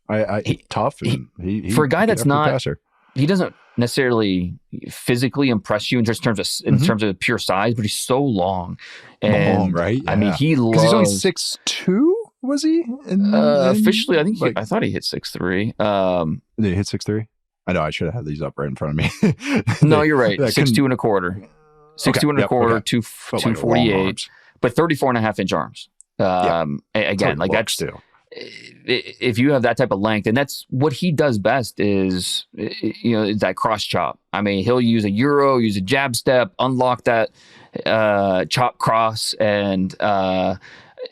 Tough. And for a guy that's not. Passer. He doesn't necessarily physically impress you in terms of pure size, but he's so long. And right? Yeah. I mean, he's only 6'2". Was he? Officially, I thought he hit 6'3". Did he hit 6'3"? I know. I should have had these up right in front of me. No, you're right. 6'2" and a quarter. 6'2" and a quarter. 248. But 34.5-inch arms. Again, like that's too. If you have that type of length, and that's what he does best is that cross chop. I mean, he'll use a euro, use a jab step, unlock that chop cross, and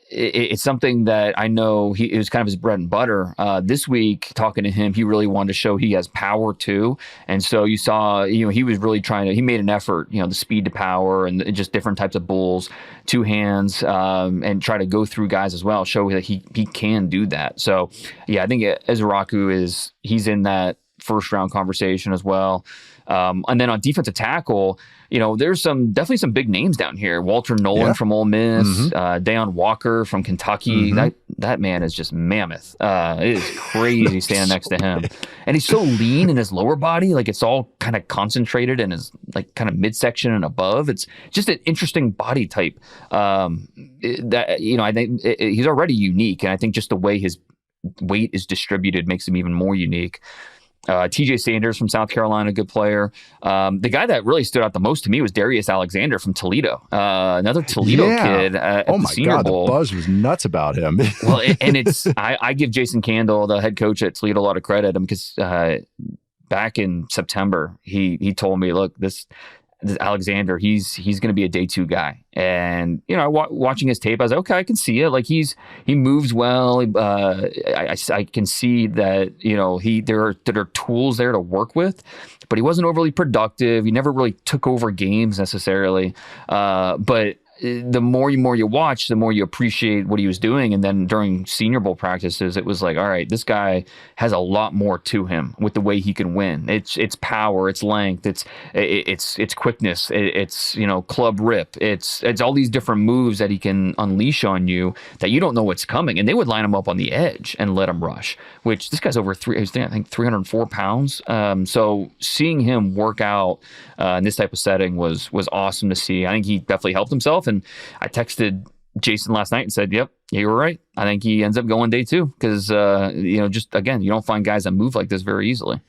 it's something that I know it was kind of his bread and butter. This week, talking to him, he really wanted to show he has power too. And so you saw, he was really he made an effort, the speed to power and just different types of bulls, 2 hands, and try to go through guys as well, show that he can do that. So yeah, I think Ezeraku he's in that first round conversation as well. And then on defensive tackle, there's definitely some big names down here. Walter Nolan from Ole Miss, Deion Walker from Kentucky. That man is just mammoth. It is crazy standing next to him. And he's so lean in his lower body, like it's all kind of concentrated in his like kind of midsection and above. It's just an interesting body type. I think he's already unique, and I think just the way his weight is distributed makes him even more unique. TJ Sanders from South Carolina, good player. The guy that really stood out the most to me was Darius Alexander from Toledo, another Toledo kid at the Senior Bowl. The buzz was nuts about him. Well, and I give Jason Candle, the head coach at Toledo, a lot of credit because back in September he told me, look, this Alexander, he's going to be a day 2 guy. And, watching his tape, I was like, okay, I can see it. Like he moves well. I can see that, there are tools there to work with, but he wasn't overly productive. He never really took over games necessarily. But the more you watch, the more you appreciate what he was doing. And then during Senior Bowl practices, it was like, all right, this guy has a lot more to him with the way he can win. It's power, it's length, it's quickness, it's club rip, it's all these different moves that he can unleash on you that you don't know what's coming. And they would line him up on the edge and let him rush, which this guy's over 304 pounds. So seeing him work out in this type of setting was awesome to see. I think he definitely helped himself. And I texted Jason last night and said, yep, you were right. I think he ends up going day 2 because, just again, you don't find guys that move like this very easily.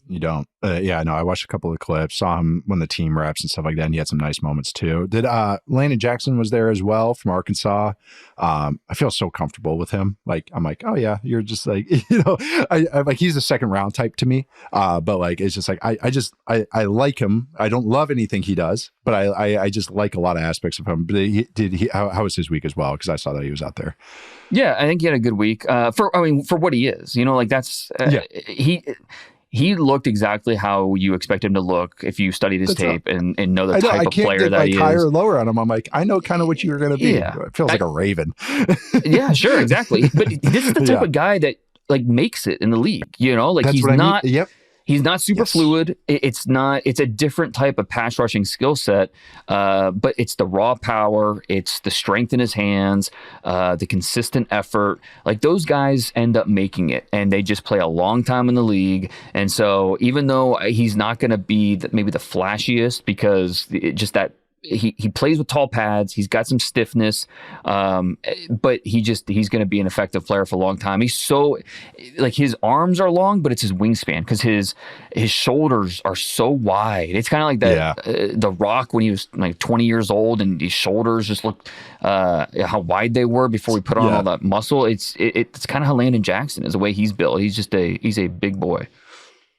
You don't. I watched a couple of clips, saw him when the team reps and stuff like that, and he had some nice moments too. Did Landon Jackson was there as well from Arkansas. I feel so comfortable with him. Like, I'm like, oh yeah, you're just like, I like, he's a second round type to me. But like, it's just like, I like him. I don't love anything he does, but I just like a lot of aspects of him. But how was his week as well? Because I saw that he was out there. Yeah, I think he had a good week for what he is, that's he looked exactly how you expect him to look if you studied his tape and know the type of player that he is. I can't get higher or lower on him. I'm like, I know kind of what you were going to be. Yeah. It feels like a Raven. Yeah, sure, exactly. But this is the type of guy that like makes it in the league. Like, that's he's not. Yep. He's not super fluid. It's a different type of pass rushing skill set, but it's the raw power. It's the strength in his hands, the consistent effort. Like those guys end up making it, and they just play a long time in the league. And so even though he's not going to be maybe the flashiest, because he plays with tall pads. He's got some stiffness, but he's going to be an effective player for a long time. He's so like his arms are long, but it's his wingspan because his shoulders are so wide. It's kind of like that the Rock when he was like 20 years old, and his shoulders just looked how wide they were before we put on all that muscle. It's kind of how Landon Jackson is, the way he's built. He's a big boy.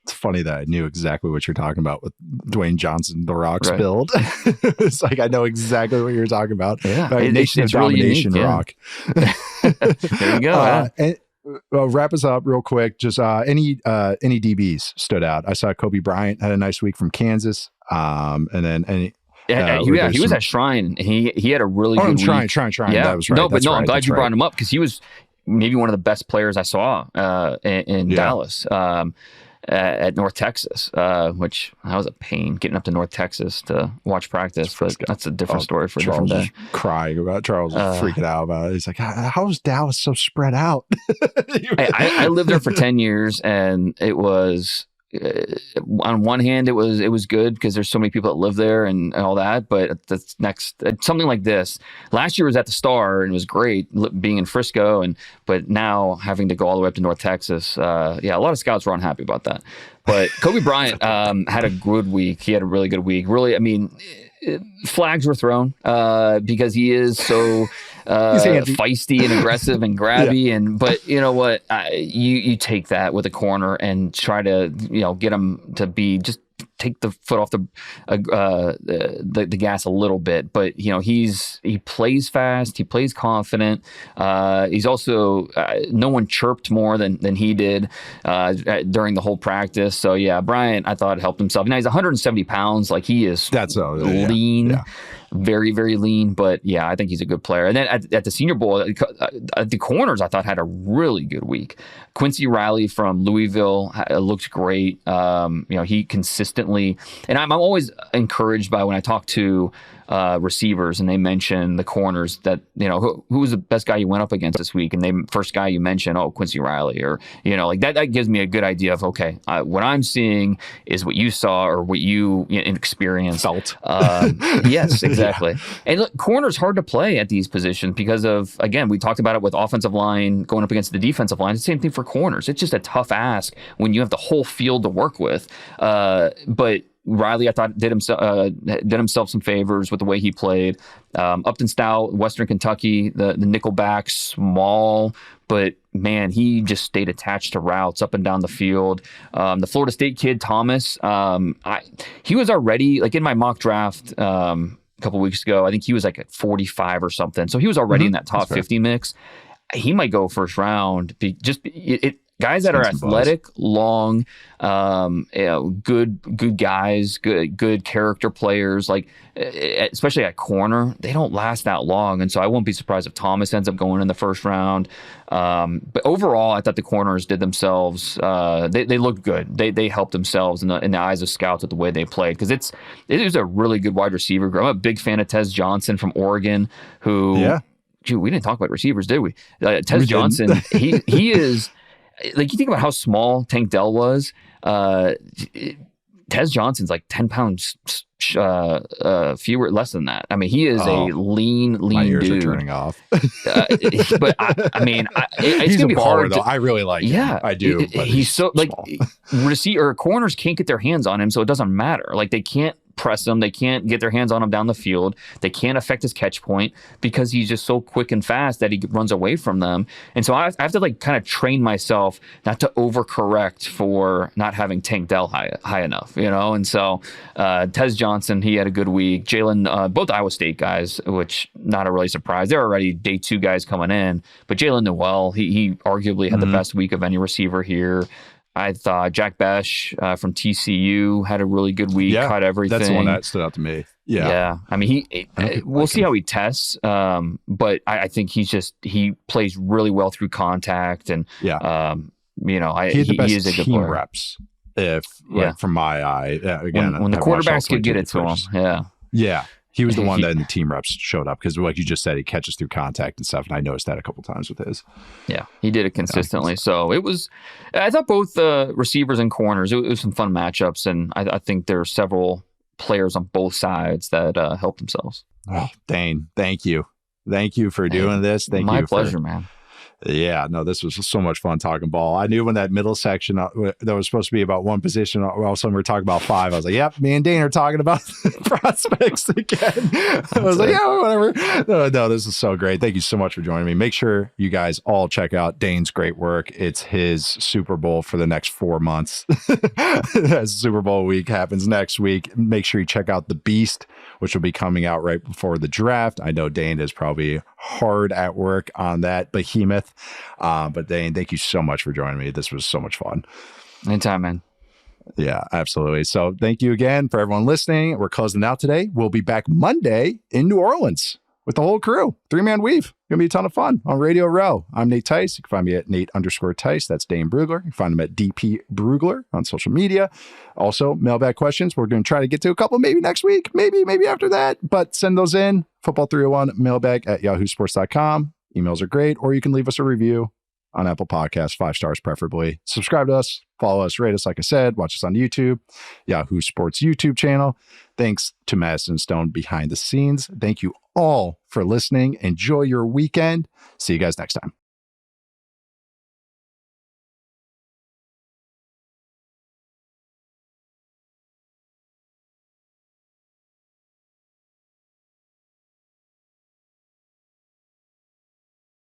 It's funny that I knew exactly what you're talking about with Dwayne Johnson, the Rock's build. It's like I know exactly what you're talking about. Yeah, Nation of Domination really Rock. There you go. And wrap us up real quick. Just any DBs stood out. I saw Kobe Bryant had a nice week from Kansas. And then any. He was at Shrine. He had a really good week. Shrine. Yeah. That was right. I'm glad you brought him up because he was maybe one of the best players I saw in Dallas. At North Texas, which that was a pain getting up to North Texas to watch practice, but that's a different story for a different day. Crying about Charles freaking out about it. He's like, how is Dallas so spread out? I lived there for 10 years, and it was on one hand, it was good because there's so many people that live there and all that. But the next, something like this, last year was at the Star and it was great being in Frisco, but now having to go all the way up to North Texas, a lot of scouts were unhappy about that. But Kobe Bryant had a good week. He had a really good week. Really, I mean, flags were thrown because he is so feisty and aggressive and grabby, but you know what? You take that with a corner and try to get him to be just take the foot off the gas a little bit. But he plays fast, he plays confident. He's also no one chirped more than he did during the whole practice. So yeah, Bryant I thought helped himself. Now he's 170 pounds, like he is lean. Yeah. Very, very lean, but yeah, I think he's a good player. And then at the Senior Bowl, the corners I thought had a really good week. Quincy Riley from Louisville looked great. He consistently, and I'm always encouraged by when I talk to receivers and they mention the corners that who was the best guy you went up against this week, and the first guy you mention, Quincy Riley, or like that gives me a good idea of what I'm seeing is what you saw or what you experienced. Felt. Yes, exactly. Yeah. And look, corner's hard to play at these positions because of, again, we talked about it with offensive line going up against the defensive line. It's the same thing for corners. It's just a tough ask when you have the whole field to work with. But Riley, I thought, did himself some favors with the way he played. Upton Stout, Western Kentucky, the nickelback, small, but man, he just stayed attached to routes up and down the field. The Florida State kid, Thomas, he was already, like in my mock draft a couple weeks ago, I think he was like at 45 or something. So he was already in that top 50 mix. He might go first round. Guys that are athletic, long, good guys, good character players, like especially at corner, they don't last that long. And so I won't be surprised if Thomas ends up going in the first round. But overall, I thought the corners did themselves. They looked good. They helped themselves in the eyes of scouts with the way they played, because it was a really good wide receiver group. I'm a big fan of Tez Johnson from Oregon, who. Yeah. Gee, we didn't talk about receivers, did we? Tez Johnson, he is. Like, you think about how small Tank Dell was. Tez Johnson's like 10 pounds less than that. I mean, he is a lean my ears dude. Are turning off. But it's gonna be hard. Though. I really like him. I do. He's so corners can't get their hands on him, so it doesn't matter. Like, they can't press him, they can't get their hands on him down the field, they can't affect his catch point because he's just so quick and fast that he runs away from them. And so I have to kind of train myself not to overcorrect for not having Tank Dell high enough, and so Tez Johnson, he had a good week. Jalen, both Iowa State guys, which not a really surprise, they're already day 2 guys coming in, but Jalen Noel, he arguably had the best week of any receiver here. I thought Jack Besh from TCU had a really good week, caught everything. That's the one that stood out to me. Yeah. I mean, we'll see how he tests, but I think he plays really well through contact, and he is a good player. Reps. from my eye. Again, when the quarterbacks could get it to him. Yeah. He was the one that in the team reps showed up because, like you just said, he catches through contact and stuff. And I noticed that a couple times with his. Yeah, he did it consistently. So I thought both receivers and corners, it was some fun matchups. And I think there are several players on both sides that helped themselves. Oh, Dane, thank you. Thank you for doing this. My pleasure, man. Yeah, no, this was so much fun talking ball. I knew when that middle section that was supposed to be about one position, all of a sudden we were talking about 5. I was like, yep, me and Dane are talking about prospects again. I was like, yeah, whatever. No, this is so great. Thank you so much for joining me. Make sure you guys all check out Dane's great work. It's his Super Bowl for the next 4 months. As Super Bowl week happens next week, make sure you check out The Beast, which will be coming out right before the draft. I know Dane is probably hard at work on that behemoth. But Dane, thank you so much for joining me. This was so much fun. Anytime, man. Yeah, absolutely. So thank you again for everyone listening. We're closing out today. We'll be back Monday in New Orleans with the whole crew. 3-man weave. Gonna be a ton of fun on Radio Row. I'm Nate Tice. You can find me at Nate_Tice. That's Dane Brugler. You can find him at DP Brugler on social media. Also, mailbag questions. We're going to try to get to a couple maybe next week, maybe after that. But send those in. Football301 mailbag at yahoosports.com. Emails are great. Or you can leave us a review on Apple Podcasts, 5 stars preferably. Subscribe to us, follow us, rate us, like I said. Watch us on YouTube, Yahoo Sports YouTube channel. Thanks to Madison Stone behind the scenes. Thank you all for listening. Enjoy your weekend. See you guys next time.